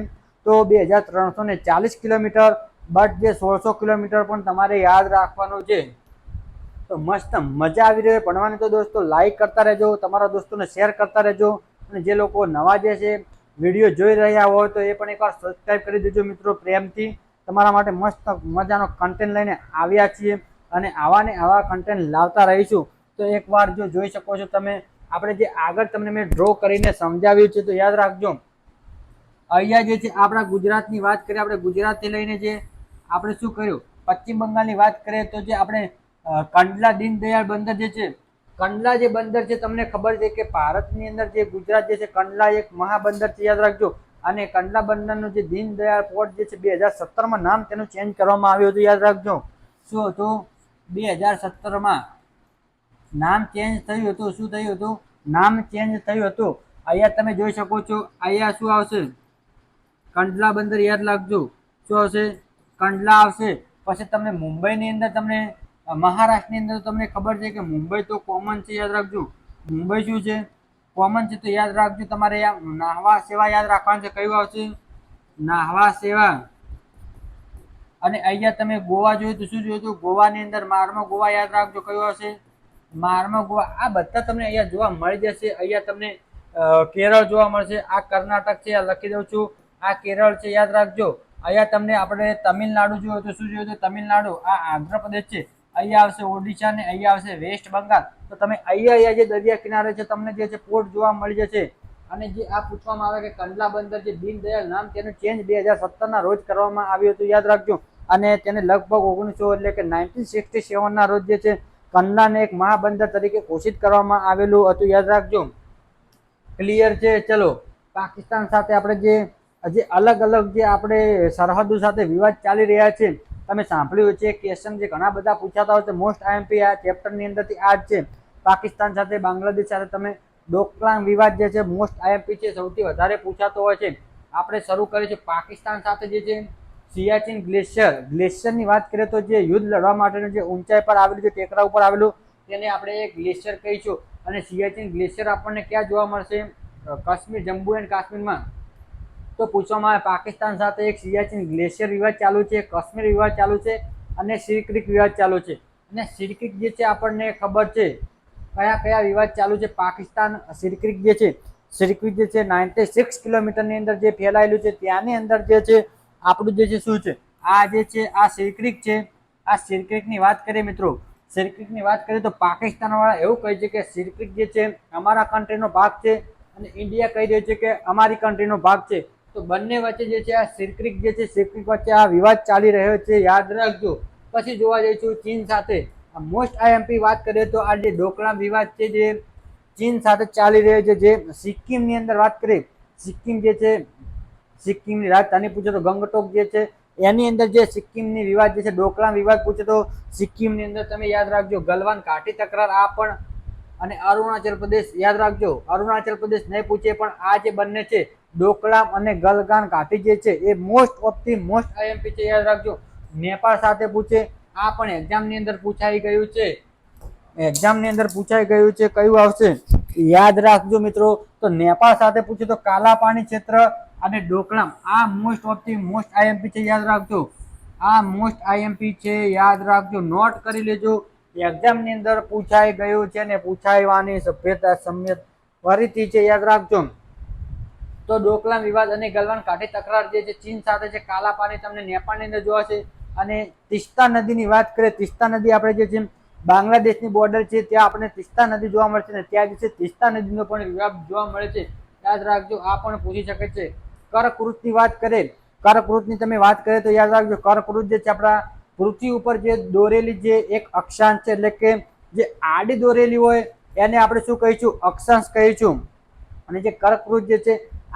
તો 2,340 કિલોમીટર. બટ જે 1,600 કિલોમીટર પણ તમારે યાદ રાખવાનું છે. તો મસ્ત મજા આવી રહી ભણવાની. તો દોસ્તો લાઈક કરતા રહેજો, તમારા દોસ્તોને શેર કરતા રહેજો. અને જે લોકો નવા જે છે વિડીયો જોઈ રહ્યા હોય તો એ પણ એકવાર સબસ્ક્રાઈબ કરી દેજો મિત્રો. પ્રેમથી તમારા માટે મસ્ત મજાનો કન્ટેન્ટ લઈને આવ્યા છીએ. અને આવા ને આવા કન્ટેન્ટ લાવતા રહીશું. તો એકવાર જો જોઈ શકો છો તમે, આપણે જે આગળ તમને મેં ડ્રો કરીને સમજાવ્યું છે તો યાદ રાખજો. અહીંયા જે છે આપણા ગુજરાતની વાત કરીએ, આપણે ગુજરાતથી લઈને જે આપણે શું કર્યું, પશ્ચિમ બંગાળની વાત કરીએ તો જે આપણે કંડલા દીનદયાળ બંદર જે છે, કંડલા જે બંદર છે તમને ખબર છે કે ભારતની અંદર જે ગુજરાત જે છે કંડલા એક મહાબંદર છે. યાદ રાખજો. અને કંડલા બંદરનું જે દીનદયાળ પોર્ટ જે છે 2017માં નામ તેનું ચેન્જ કરવામાં આવ્યું હતું. યાદ રાખજો. શું હતું? 2017માં નામ ચેન્જ થયું હતું. શું થયું હતું? નામ ચેન્જ થયું હતું. અહીંયા તમે જોઈ શકો છો. અહીંયા શું આવશે? કંડલા બંદર. યાદ રાખજો. શું આવશે? કંડલા આવશે. પછી તમને મુંબઈની અંદર તમને મહારાષ્ટ્રની અંદર તમને ખબર છે કે મુંબઈ તો કોમન છે. યાદ રાખજો. મુંબઈ શું છે? કોમન છે. તો યાદ રાખજો. તમારે નાહવા સેવા યાદ રાખવાનું છે. કયું આવશે? નાહવા સેવા. અને અહીંયા તમે ગોવા જોયું તો શું જોયું હતું? ગોવાની અંદર માર્મો ગોવા યાદ રાખજો કયો હશે? માર્મો ગોવા. આ બધા તમને અહીંયા જોવા મળી જશે. અહીંયા તમને કેરળ જોવા મળશે. આ કર્ણાટક છે, આ લખી દઉં છું. આ કેરળ છે, યાદ રાખજો. અહીંયા તમને આપણે તમિલનાડુ જોયું તો શું જોયું? તમિલનાડુ. આ આંધ્રપ્રદેશ છે. અહીંયા આવશે ઓડિશા ને અહીંયા આવશે વેસ્ટ બંગાળ. તો તમે અહીંયા જે દરિયા કિનારે છે તમને જે છે પોર્ટ જોવા મળી જશે. અને જે આ પૂછવામાં આવે કે કંડલા બંદર જે દીનદયાળ નામ તેનું ચેન્જ 2017 રોજ કરવામાં આવ્યું હતું, યાદ રાખજો. અને તેને લગભગ 1900 એટલે કે 1967 રોજ જે છે કંડલાને એક મહાબંદર તરીકે ઘોષિત કરવામાં આવેલું હતું, યાદ રાખજો. ક્લિયર છે? ચલો, પાકિસ્તાન સાથે આપણે જે અલગ અલગ જે આપણે સરહદો સાથે વિવાદ ચાલી રહ્યા છે, તમે સાંભળ્યું છે ક્વેશ્ચન જે ઘણા બધા પૂછાતા હોય છે. મોસ્ટ આઈએમપી આ ચેપ્ટરની અંદરથી આ જ છે. પાકિસ્તાન સાથે બાંગ્લાદેશ સાથે તમે ડોકલામ વિવાદ જે છે મોસ્ટ આઈએમપી છે, સૌથી વધારે પૂછાતો હોય છે. આપણે શરૂ કરીશું પાકિસ્તાન સાથે જે છે સિયાચીન ગ્લેશિયરની વાત કરીએ તો જે યુદ્ધ લડવા માટેનું જે ઊંચાઈ પર આવેલું છે, ટેકરા ઉપર આવેલું, તેને આપણે ગ્લેશિયર કહીશું. અને સિયાચીન ગ્લેશિયર આપણને ક્યાં જોવા મળશે? કાશ્મીર, જમ્મુ એન્ડ કાશ્મીરમાં. તો પૂછવામાં આવે પાકિસ્તાન સાથે એક સિયાચીન ગ્લેશિયર વિવાદ ચાલુ છે, કાશ્મીર વિવાદ ચાલુ છે અને સિરક્રીક વિવાદ ચાલુ છે. અને સિરક્રીક જે છે આપણને ખબર છે કયા કયા વિવાદ ચાલુ છે. પાકિસ્તાન સિરક્રીક જે છે, સિરક્રીક જે છે 96 કિલોમીટરની અંદર જે ફેલાયેલું છે, ત્યાંની અંદર જે છે આપણું જે છે શું છે? આ જે છે આ સિરક્રીક છે. આ સિરક્રીકની વાત કરીએ મિત્રો, સિરક્રીકની વાત કરીએ તો પાકિસ્તાન વાળા એવું કહે છે કે સિરક્રીક જે છે અમારા કન્ટ્રીનો ભાગ છે અને ઇન્ડિયા કહી રહ્યું છે કે અમારી કન્ટ્રીનો ભાગ છે. તો બંને વચ્ચે જે છે આ સિરક્રીક જે છે, સિરક્રીક વચ્ચે આ વિવાદ ચાલી રહ્યો છે, યાદ રાખજો. પછી જોવા જઈશું ચીન સાથે. મોસ્ટ આઈએમપી વાત કરીએ તો આ જે ડોકલામ વિવાદ છે જે ચીન સાથે ચાલી રહ્યો છે. જે સિક્કિમની અંદર વાત કરીએ, સિક્કિમ જે છે, સિક્કિમની રાજધાની પૂછે તો ગંગટોક જે છે, એની અંદર જે સિક્કિમની વિવાદ જે છે ડોકલામ વિવાદ પૂછે તો સિક્કિમની અંદર તમે યાદ રાખજો ગલવાન ઘાટી તકરાર. આ પણ અને અરુણાચલ પ્રદેશ યાદ રાખજો. અરુણાચલ પ્રદેશ નહીં પૂછે પણ આ જે બંને છે ડોકલામ અને ગલવાન ઘાટી જે છે એ most of the most IMP છે, યાદ રાખજો. નેપાળ સાથે પૂછે, આ પણ એક્ઝામની અંદર પૂછાઈ ગયું છે. એક્ઝામની અંદર પૂછાઈ ગયું છે. કયું આવશે? યાદ રાખજો મિત્રો. તો નેપાળ સાથે પૂછે તો કાલા પાણી ક્ષેત્ર અને ડોકલામ. આ most of the most IMP છે, યાદ રાખજો. આ મોસ્ટ આઈએમપી છે, યાદ રાખજો. નોટ કરી લેજો. એક્ઝામની અંદર પૂછાઈ ગયું છે ને પૂછાઈવાની સભ્યતા સમ્યત ફરીથી છે, યાદ રાખજો. તો ડોકલામ વિવાદ અને ગલવાન ઘાટી તકરાર જે છે ચીન સાથે છે. કાલા પાણી તમને નેપાળની અંદર જોવા છે. અને તિસ્તા નદીની વાત કરીએ, તિસ્તા નદી આપણે જે છે બાંગ્લાદેશની બોર્ડર છે ત્યાં આપણે તિસ્તા નદી જોવા મળશે ને ત્યાં જે છે તિસ્તા નદીનો પણ વિવાદ જોવા મળે છે, યાદ રાખજો. આ પણ પૂછી શકે છે. કર્કવૃતની વાત કરીએ, કર્કવૃતની તમે વાત કરીએ તો યાદ રાખજો કર્કવૃત જે છે આપણા પૃથ્વી ઉપર જે દોરેલી જે એક અક્ષાંશ છે, એટલે કે જે આડી દોરેલી હોય એને આપણે શું કહીશું? અક્ષાંશ કહીશું. અને જે કર્કવૃત જે છે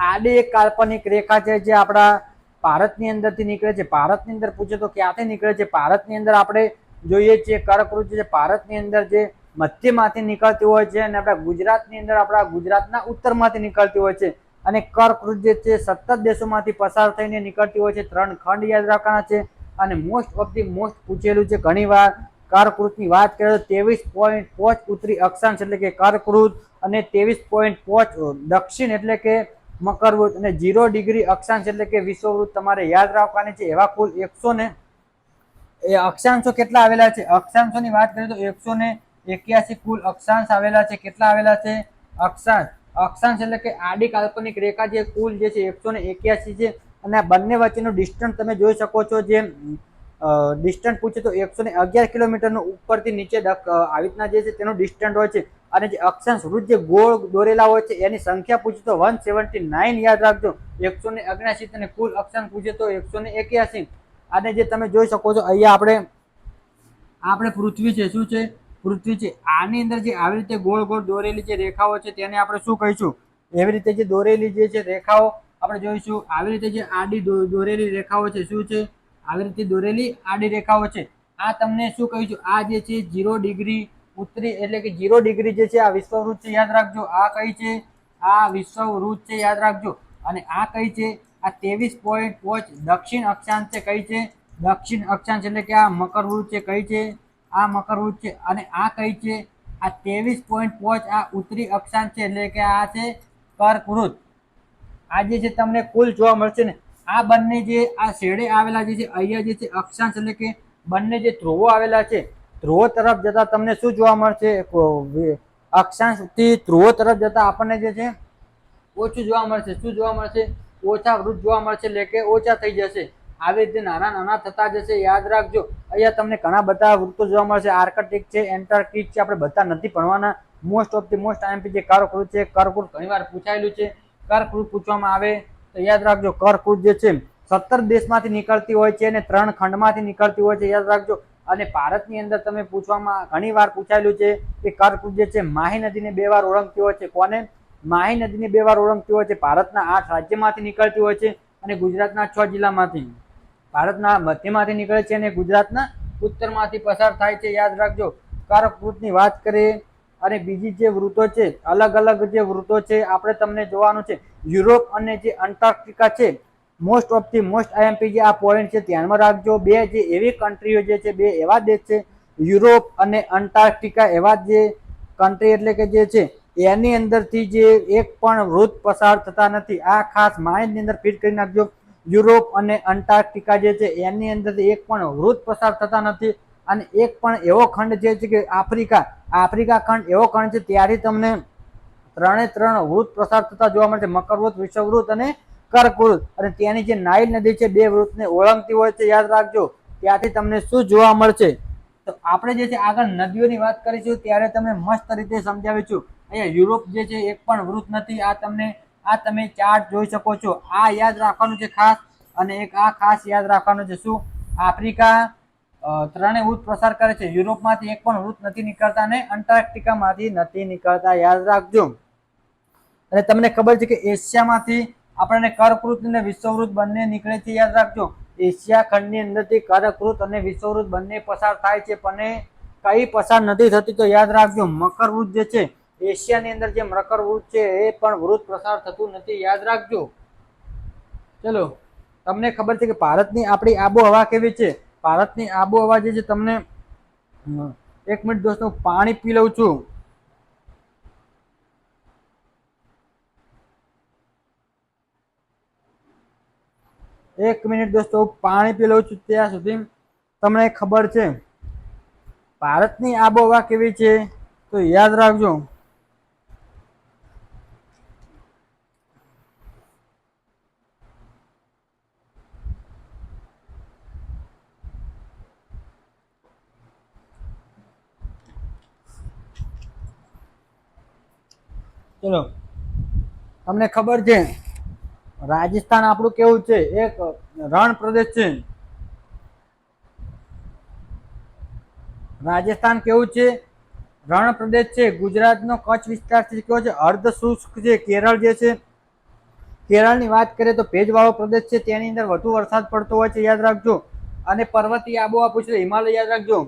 આડી એક કાલ્પનિક રેખા છે જે આપણા ભારતની અંદરથી નીકળે છે. ભારતની અંદર પૂછે તો ક્યાંથી નીકળે છે? ભારતની અંદર આપણે જોઈએ છીએ કર્કવૃત જે ભારતની અંદર જે મધ્યમાંથી નીકળતી હોય છે અને આપણા ગુજરાતની અંદર આપણા ગુજરાતના ઉત્તરમાંથી નીકળતી હોય છે. અને કર્કવૃત જે છે 17 દેશોમાંથી પસાર થઈને નીકળતી હોય છે. 3 ખંડ યાદ રાખવાના છે. અને મોસ્ટ ઓફ ધી મોસ્ટ પૂછેલું છે ઘણીવાર. કર્કવૃતની વાત કરીએ તો 23.5 ઉત્તરી અક્ષાંશ એટલે કે કર્કવૃત અને 23.5 દક્ષિણ એટલે કે મકરવૃત અને 0 ડિગ્રી અક્ષાંશ એટલે કે વિષુવવૃત્ત તમારે યાદ રાખવાની છે. એવા કુલ 100 અક્ષાંશો કેટલા આવેલા છે? અક્ષાંશોની વાત કરીએ તો 181 કુલ અક્ષાંશ આવેલા છે. કેટલા આવેલા છે? અક્ષાંશ. અક્ષાંશ એટલે કે આડી કાલ્પનિક રેખા જે કુલ જે છે 181 છે. અને આ બંને વચ્ચેનું ડિસ્ટન્સ તમે જોઈ શકો છો. જે ડિસ્ટન્સ પૂછે તો 111 કિલોમીટરનું ઉપરથી નીચે આવી રીતના જે છે તેનું ડિસ્ટન્સ હોય છે. અને જે અક્ષાંશ વૃત્ત જે ગોળ દોરેલા હોય છે એની સંખ્યા પૂછે તો 179 યાદ રાખજો. 179 અને કુલ અક્ષાંશ પૂછે તો 181. અને જે તમે જોઈ શકો છો અહીંયા આપણે પૃથ્વી છે. શું છે? પૃથ્વી છે. આની અંદર જે આવી રીતે ગોળ ગોળ દોરેલી જે રેખાઓ છે તેને આપણે શું કહીશું? એવી રીતે જે દોરેલી જે છે રેખાઓ આપણે જોઈશું. આવી રીતે જે આડી દોરેલી રેખાઓ છે શું છે? આવી રીતે દોરેલી આડી રેખાઓ છે. આ તમને શું કહીશું? આ જે છે 0 ડિગ્રી ઉત્તરી એટલે કે 0 ડિગ્રી જે છે આ વિષુવવૃત્ત છે, યાદ રાખજો. આ કઈ છે? આ વિષુવવૃત્ત છે, યાદ રાખજો. અને આ કઈ છે? આ 23.5 દક્ષિણ અક્ષાંશ છે. કઈ છે? દક્ષિણ અક્ષાંશ એટલે કે આ મકરવૃત્ત છે. કઈ છે? આ મકરવૃત્ત છે. અને આ કઈ છે? આ 23.5 આ ઉત્તરી અક્ષાંશ છે એટલે કે આ છે કર્કવૃત્ત. આ જે છે તમને કુલ જોવા મળશે ને આ બંને જે આ શેડે આવેલા જે છે અહીંયા જે છે અક્ષાંશ એટલે કે બંને જે ધ્રુવો આવેલા છે ધ્રુવો તરફ જતા તમને શું જોવા મળશે? અક્ષાંશથી ધ્રુવો તરફ જતા આપણને જે છે ઓછું જોવા મળશે. શું જોવા મળશે? ઓછા વૃત્ત જોવા મળશે એટલે કે ઓછા થઈ જશે. આવી રીતે નાના નાના થતા જશે. યાદ રાખજો અહીંયા તમને ઘણા બધા વૃત્તો જોવા મળશે. આર્કટિક છે, એન્ટાર્કટિક છે, આપણે બધા નથી ભણવાના. Most of the most IMP જે કર્કવૃત્ત છે, કર્કવૃત્ત ઘણીવાર પૂછાયેલું છે. કર્કવૃત્ત પૂછવામાં આવે તો યાદ રાખજો કર્કવૃત્ત જે છે 17 દેશમાંથી નીકળતી હોય છે અને 3 ખંડમાંથી નીકળતી હોય છે. યાદ રાખજો. અને ભારતની અંદર તમે પૂછવામાં ઘણીવાર પૂછાયેલું છે કે કર્કવૃત્ત જે છે માહી નદીને 2 વાર ઓળંગતી હોય છે. કોને? માહી નદીને 2 વાર ઓળંગતી હોય છે. ભારતના 8 રાજ્યમાંથી નીકળતી હોય છે અને ગુજરાતના 6 જિલ્લામાંથી. ભારતના મધ્યમાંથી નીકળે છે અને ગુજરાતના ઉત્તરમાંથી પસાર થાય છે. યાદ રાખજો. કર્કવૃત્તની વાત કરીએ અને બીજી જે વૃત્તો છે અલગ અલગ જે વૃત્તો છે આપણે તમને જોવાનું છે. યુરોપ અને જે અંટાર્કટિકા છે most of the most IMP જે આ પોઈન્ટ છે ધ્યાનમાં રાખજો. બે જે એવી કન્ટ્રીઓ જે છે, બે એવા દેશ છે યુરોપ અને અંટાર્કટિકા, એવા જે કન્ટ્રી એટલે કે જે છે એની અંદરથી જે એક પણ વૃત્ત પસાર થતા નથી. આ ખાસ માઇન્ડની અંદર ફિટ કરી નાખજો. યુરોપ અને અંટાર્કટિકા જે છે એની અંદરથી એક પણ વૃત્ત પસાર થતા નથી. અને એક પણ એવો ખંડ જે છે કે આફ્રિકા ખંડ એવો ખંડ છે ત્યાંથી તમને 3 વૃત્ત પસાર થતા જોવા મળશે. મકરવૃત્ત, વિષુવવૃત્ત અને કર્કવૃત્ત. અને ત્યાંની જે નાઇલ નદી છે 2 વૃત્તને ઓળંગતી હોય છે. યાદ રાખજો. ત્યાંથી તમને શું જોવા મળશે? તો આપણે જે છે આગળ નદીઓની વાત કરીશું ત્યારે તમને મસ્ત રીતે સમજાવીશું. અહીંયા યુરોપ જે છે એક પણ વૃત્ત નથી. આ તમે ચાર્ટ જોઈ શકો છો. આ યાદ રાખવાનું છે ખાસ. અને એક આ ખાસ યાદ રાખવાનું છે. શું? આફ્રિકા 3 વૃત્ત પસાર કરે છે. યુરોપમાંથી એક પણ વૃત્ત નથી નીકળતા અને અંટાર્કટિકામાંથી નથી નીકળતા. યાદ રાખજો. અને તમને ખબર છે કે એશિયામાંથી આપણને કર્કવૃત્ત અને વિષુવવૃત્ત બંને નીકળે છે. યાદ રાખજો. એશિયા ખંડની અંદરથી કર્કવૃત્ત અને વિષુવવૃત્ત બંને પસાર થાય છે પણ કઈ પસાર નથી થતી? તો યાદ રાખજો મકરવૃત્ત જે છે એશિયાની અંદર જે મકરવૃત્ત છે એ પણ વૃત્ત પસાર થતું નથી. યાદ રાખજો. ચલો, તમને ખબર છે કે ભારતની આપણી આબોહવા કેવી છે? ભારતની આબોહવા જે છે તમને 1 મિનિટ દોસ્તો પાણી પી લઉં છું. એક મિનિટ દોસ્તો પાણી પી લઉં છું. ત્યાં સુધી તમને ખબર છે ભારતની આબોહવા કેવી છે તો યાદ રાખજો. ચલો, તમને ખબર છે રાજસ્થાન આપણું કેવું છે? એક રણ પ્રદેશ છે. રાજસ્થાન કેવું છે? રણ પ્રદેશ છે. ગુજરાતનો કચ્છ વિસ્તાર છે કેવો છે? અર્ધ શુષ્ક છે. કેરળ જે છે કેરળની વાત કરીએ તો ભેજવાળો પ્રદેશ છે. તેની અંદર વધુ વરસાદ પડતો હોય છે. યાદ રાખજો. અને પર્વતીય આબોહવા પૂછે હિમાલય. યાદ રાખજો.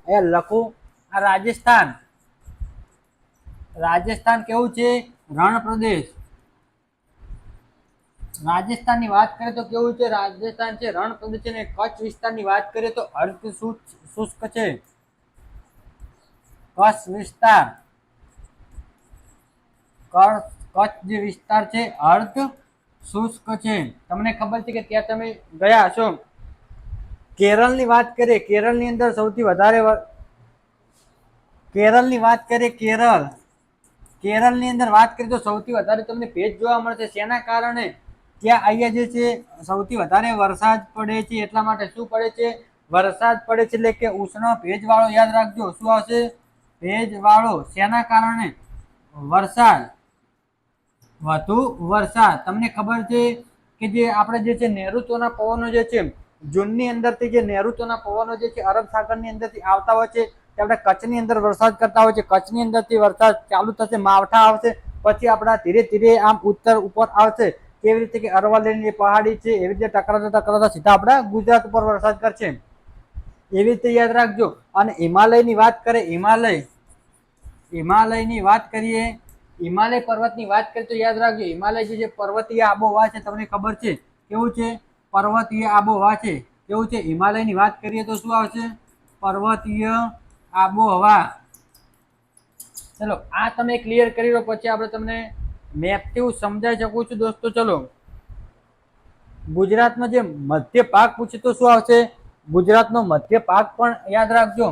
અહીંયા લખું આ રાજસ્થાન કેવું છે? રણ પ્રદેશ. રાજસ્થાનની વાત કરીએ તો કેવું છે? રાજસ્થાન છે રણ પ્રદેશ છે. ને કચ્છ વિસ્તારની વાત કરીએ તો અર્ધ શુષ્ક છે. કચ્છ વિસ્તાર, કચ્છ જે વિસ્તાર છે અર્ધ શુષ્ક છે. તમને ખબર છે કે ત્યાં તમે ગયા હશો. કેરળની વાત કરીએ, કેરળની અંદર સૌથી વધારે કેરળની વાત કરીએ કેરળની અંદર વાત કરીએ તો સૌથી વધારે તમને ભેજ જોવા મળશે. શેના કારણે? ત્યાં અહીંયા જે છે સૌથી વધારે વરસાદ પડે છે. એટલા માટે શું પડે છે? વરસાદ પડે છે એટલે કે ઉષ્ણ ભેજવાળો. યાદ રાખજો. શું આવશે? ભેજવાળો. શેના કારણે? વરસાદ, વધુ વરસાદ. તમને ખબર છે કે જે આપણે જે છે નૈઋત્યના પવનો જે છે જૂનની અંદરથી જે નૈઋત્યના પવનો જે છે અરબ સાગરની અંદરથી આવતા હોય છે તે આપણે કચ્છની અંદર વરસાદ કરતા હોય છે. કચ્છની અંદરથી વરસાદ ચાલુ થશે, માવઠા આવશે, પછી આપણા ધીરે ધીરે આમ ઉત્તર ઉપર આવશે. કેવી રીતે કે અરવલ્લીની પહાડી છે એવી રીતે ટકરાતા સીધા આપણા ગુજરાત ઉપર વરસાદ કરશે. એવી રીતે યાદ રાખજો. અને હિમાલયની વાત કરીએ, હિમાલયની વાત કરીએ, હિમાલય પર્વતની વાત કરીએ તો યાદ રાખજો હિમાલય જે પર્વતીય આબોહવા છે. તમને ખબર છે કેવું છે? પર્વતીય આબોહવા છે. કેવું છે? હિમાલયની વાત કરીએ તો શું આવશે? પર્વતીય આબોહવા. ચલો, આ તમે ક્લિયર કરી લો પછી આપણે તમને મેપથી હું સમજાવી શકું છું દોસ્તો. ચલો, ગુજરાતનો જે મધ્ય ભાગ પૂછે તો શું આવશે? ગુજરાતનો મધ્ય ભાગ પણ યાદ રાખજો,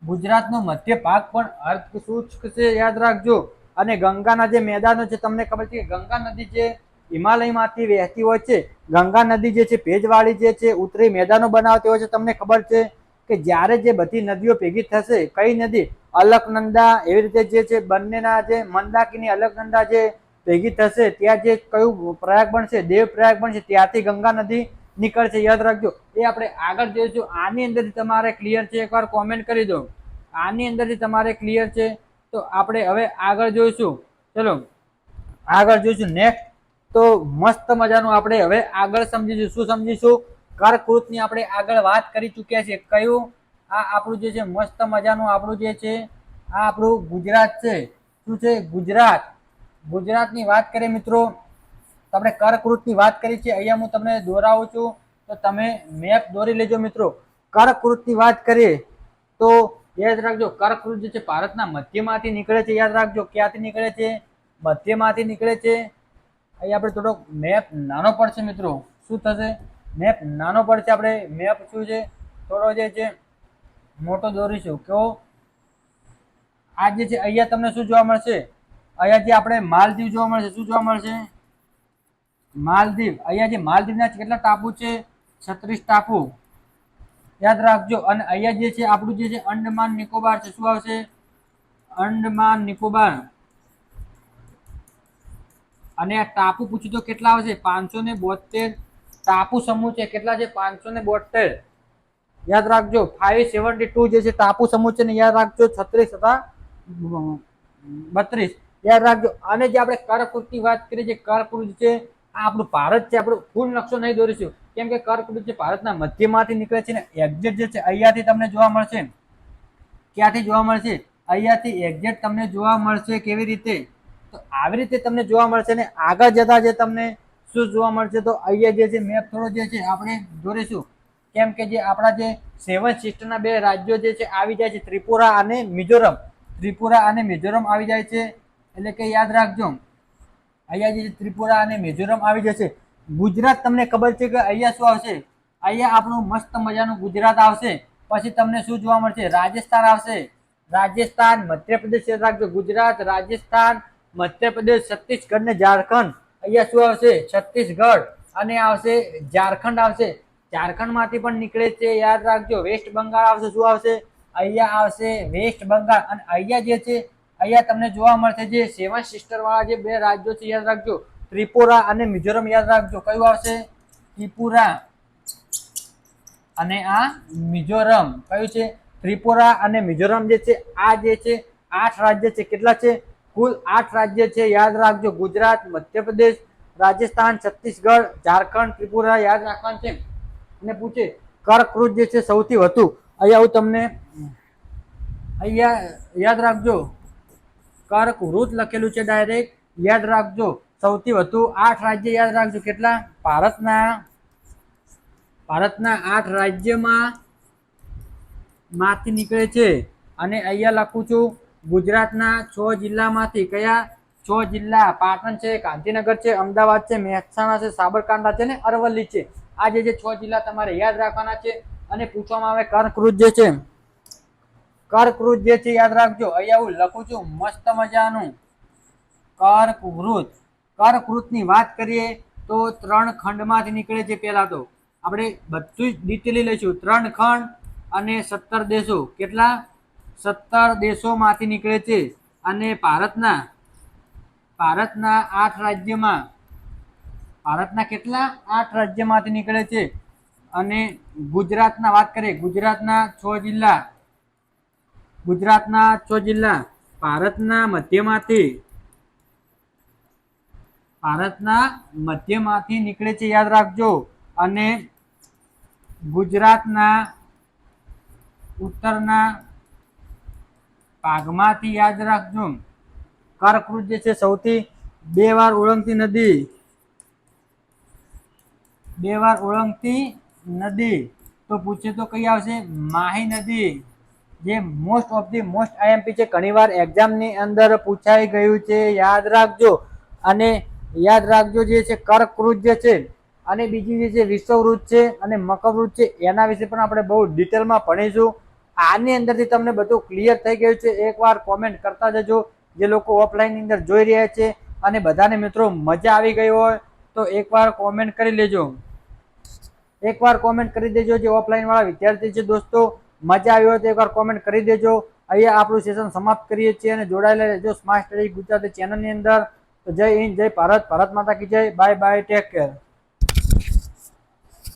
ગુજરાતનો મધ્ય ભાગ પણ અર્ધ શુષ્ક છે, યાદ રાખજો. અને ગંગાના જે મેદાનો છે, તમને ખબર છે કે ગંગા નદી જે હિમાલયમાંથી વહેતી હોય છે, ગંગા નદી જે છે ભેજવાળી જે છે ઉત્તરી મેદાનો બનાવતી હોય છે. તમને ખબર છે કે જ્યારે જે બધી નદીઓ ભેગી થશે, કઈ નદી? અલકનંદા, એવી રીતે જે છે બંનેના જે મંદાકીની અલકનંદા જે ભેગી થશે ત્યાં જે કયું પ્રયાગ બનશે? દેવ પ્રયાગ બનશે. ત્યાંથી ગંગા નદી નીકળશે, યાદ રાખજો. એ આપણે આગળ જોઈશું. આની અંદરથી તમારે ક્લિયર છે? એકવાર કોમેન્ટ કરી દો. આની અંદરથી તમારે ક્લિયર છે? તો આપણે હવે આગળ જોઈશું. ચલો આગળ જોઈશું નેક્સ્ટ. તો મસ્ત મજાનું આપણે હવે આગળ સમજીશું. શું સમજીશું? કર્કવૃતની આપણે આગળ વાત કરી ચૂક્યા છીએ. કયું? આ આપણું જે છે મસ્ત મજાનું આપણું જે છે આ આપણું ગુજરાત છે. શું છે? ગુજરાત. ગુજરાતની વાત કરીએ મિત્રો, તો આપણે કર્કવૃતની વાત કરી છે. અહીંયા હું તમને દોરાવું છું, તો તમે મેપ દોરી લેજો મિત્રો. કર્કવૃતની વાત કરીએ તો યાદ રાખજો, કર્કવૃત જે છે ભારતના મધ્યમાંથી નીકળે છે. યાદ રાખજો, ક્યાંથી નીકળે છે? મધ્યમાંથી નીકળે છે. અહીંયા આપણે થોડોક મેપ નાનો પડશે મિત્રો. શું થશે? મેપ નાનો પડશે. આપણે મેપ શું છે થોડો જે છે મોટો દોરીશું. કેવો? આ જે છે અહીંયા તમને શું જોવા મળશે? અહીંયા જે આપણે માલદીવ જોવા મળશે. શું જોવા મળશે? માલદીવ. અહીંયા જે માલદીવના કેટલા ટાપુ છે? 36 ટાપુ, યાદ રાખજો. અને અહીંયા જે છે આપણું જે છે અંડમાન નિકોબાર છે. શું આવશે? અંડમાન નિકોબાર. અને આ ટાપુ પૂછ્યું તો કેટલા આવશે? 572 ટાપુ સમૂહ છે. કેટલા છે? 572, યાદ રાખજો. 572 જે છે ટાપુ સમૂહ છે ને, યાદ રાખજો. 36 તથા 32, યાદ રાખજો. અને જે આપણે કર્કવૃતની વાત કરીએ છીએ, કર્કવૃત છે આ આપણું ભારત છે. આપણું ફૂલ નકશો નહીં દોરીશું, કેમ કે કર્કવૃત છે ભારતના મધ્યમાંથી નીકળે છે ને એક્ઝેક્ટ જે છે અહીંયાથી તમને જોવા મળશે. ક્યાંથી જોવા મળશે? અહીંયાથી એક્ઝેક્ટ તમને જોવા મળશે. કેવી રીતે? તો આવી રીતે તમને જોવા મળશે. ને આગળ જતા જે તમને શું જોવા મળશે? તો અહીંયા જે છે મેપ થોડો જે છે આપણે દોરીશું, કેમ કે જે આપણા જે 7 સિસ્ટરના 2 રાજ્યો જે છે આવી જાય છે, ત્રિપુરા અને મિઝોરમ. ત્રિપુરા અને મિઝોરમ આવી જાય છે, એટલે કે યાદ રાખજો અહીંયા જે ત્રિપુરા અને મિઝોરમ આવી જશે. ગુજરાત તમને ખબર છે કે અહીંયા શું આવશે? અહીંયા આપણું મસ્ત મજાનું ગુજરાત આવશે. પછી તમને શું જોવા મળશે? રાજસ્થાન આવશે. રાજસ્થાન, મધ્યપ્રદેશ, યાદ રાખજો. ગુજરાત, રાજસ્થાન, મધ્યપ્રદેશ, છત્તીસગઢ ને ઝારખંડ. અહીંયા શું આવશે? છત્તીસગઢ. અને આવશે ઝારખંડ આવશે. ઝારખંડમાંથી પણ નીકળે છે, યાદ રાખજો. વેસ્ટ બંગાળ આવશે. શું આવશે? અહીંયા આવશે વેસ્ટ બંગાળ. અને અહીંયા જે છે અહીંયા તમને જોવા મળશે જે 7 સિસ્ટર વાળા જે 2 રાજ્યો છે, યાદ રાખજો. ત્રિપુરા અને મિઝોરમ, યાદ રાખજો. કયું આવશે? ત્રિપુરા અને આ મિઝોરમ. કયું છે? ત્રિપુરા અને મિઝોરમ જે છે આ જે છે 8 રાજ્ય છે. કેટલા છે? કુલ 8 રાજ્ય છે, યાદ રાખજો. ગુજરાત, મધ્યપ્રદેશ, રાજસ્થાન, છત્તીસગઢ, ઝારખંડ, ત્રિપુરા, યાદ રાખવાનું છે. અને પૂછે કર્કવૃત જે છે સૌથી વધુ, અહીંયા હું તમને અહીંયા યાદ રાખજો કર્કવૃત લખેલું છે ડાયરેક્ટ, યાદ રાખજો. સૌથી વધુ 8 રાજ્ય, યાદ રાખજો. કેટલા? ભારતના 8 રાજ્યમાં માંથી નીકળે છે. અને અહીંયા લખું છું ગુજરાતના 6 જિલ્લામાંથી. કયા 6 જિલ્લા? પાટણ છે, ગાંધીનગર છે, અમદાવાદ છે, મહેસાણા છે, સાબરકાંઠા છે ને અરવલ્લી છે. આ જે 6 જિલ્લા તમારે યાદ રાખવાના છે. અને પૂછવામાં આવે કર્કવૃત જે છે, કર્કવૃત જે છે યાદ રાખજો. અહીંયા હું લખું છું મસ્ત મજાનું કર્કવૃત. કર્કવૃતની વાત કરીએ તો 3 ખંડમાંથી નીકળે છે. પહેલા તો આપણે બધું જ ડિટેલી લઈશું. 3 ખંડ અને 17 દેશો. કેટલા? 17 દેશોમાંથી નીકળે છે. અને ભારતના 8 રાજ્યમાં, ભારતના કેટલા? 8 રાજ્યમાંથી નીકળે છે. અને ગુજરાતના વાત કરીએ, ગુજરાતના 6 જિલ્લા, ગુજરાતના 6 જિલ્લા ભારતના મધ્યમાંથી નીકળે છે, યાદ રાખજો. અને ગુજરાતના ઉત્તરના ભાગમાંથી, યાદ રાખજો. કર્કવૃત જે છે સૌથી 2 વાર ઓળંગતી નદી, 2 વાર ઓળંગતી નદી તો પૂછે તો કઈ આવશે? માહી નદી. જે મોસ્ટ ઓફ ધી આઈએમપી છે, ઘણીવાર એક્ઝામની અંદર પૂછાઈ ગયું છે, યાદ રાખજો. અને યાદ રાખજો જે છે કર્કવૃત જે છે અને બીજી જે છે વિષુવવૃત છે અને મકરવૃત છે એના વિશે પણ આપણે બહુ ડિટેલમાં ભણીશું. આની અંદરથી તમને બધું ક્લિયર થઈ ગયું છે. એકવાર કોમેન્ટ કરતા જજો જે લોકો ઓફલાઈન ની અંદર જોઈ રહ્યા છે અને બધાને મિત્રો મજા આવી ગઈ હોય તો એકવાર કોમેન્ટ કરી લેજો. એકવાર કોમેન્ટ કરી દેજો જે ઓફલાઈન વાળા વિદ્યાર્થી છે દોસ્તો, મજા આવી હોય તો એકવાર કોમેન્ટ કરી દેજો. અહીંયા આપણું સેશન સમાપ્ત કરીએ છીએ અને જોડાયેલા રહેજો સ્માર્ટ સ્ટડી ગુજરાતી ચેનલની અંદર. તો જય હિન્દ, જય ભારત, ભારત માતા કી જય. Bye bye, take care.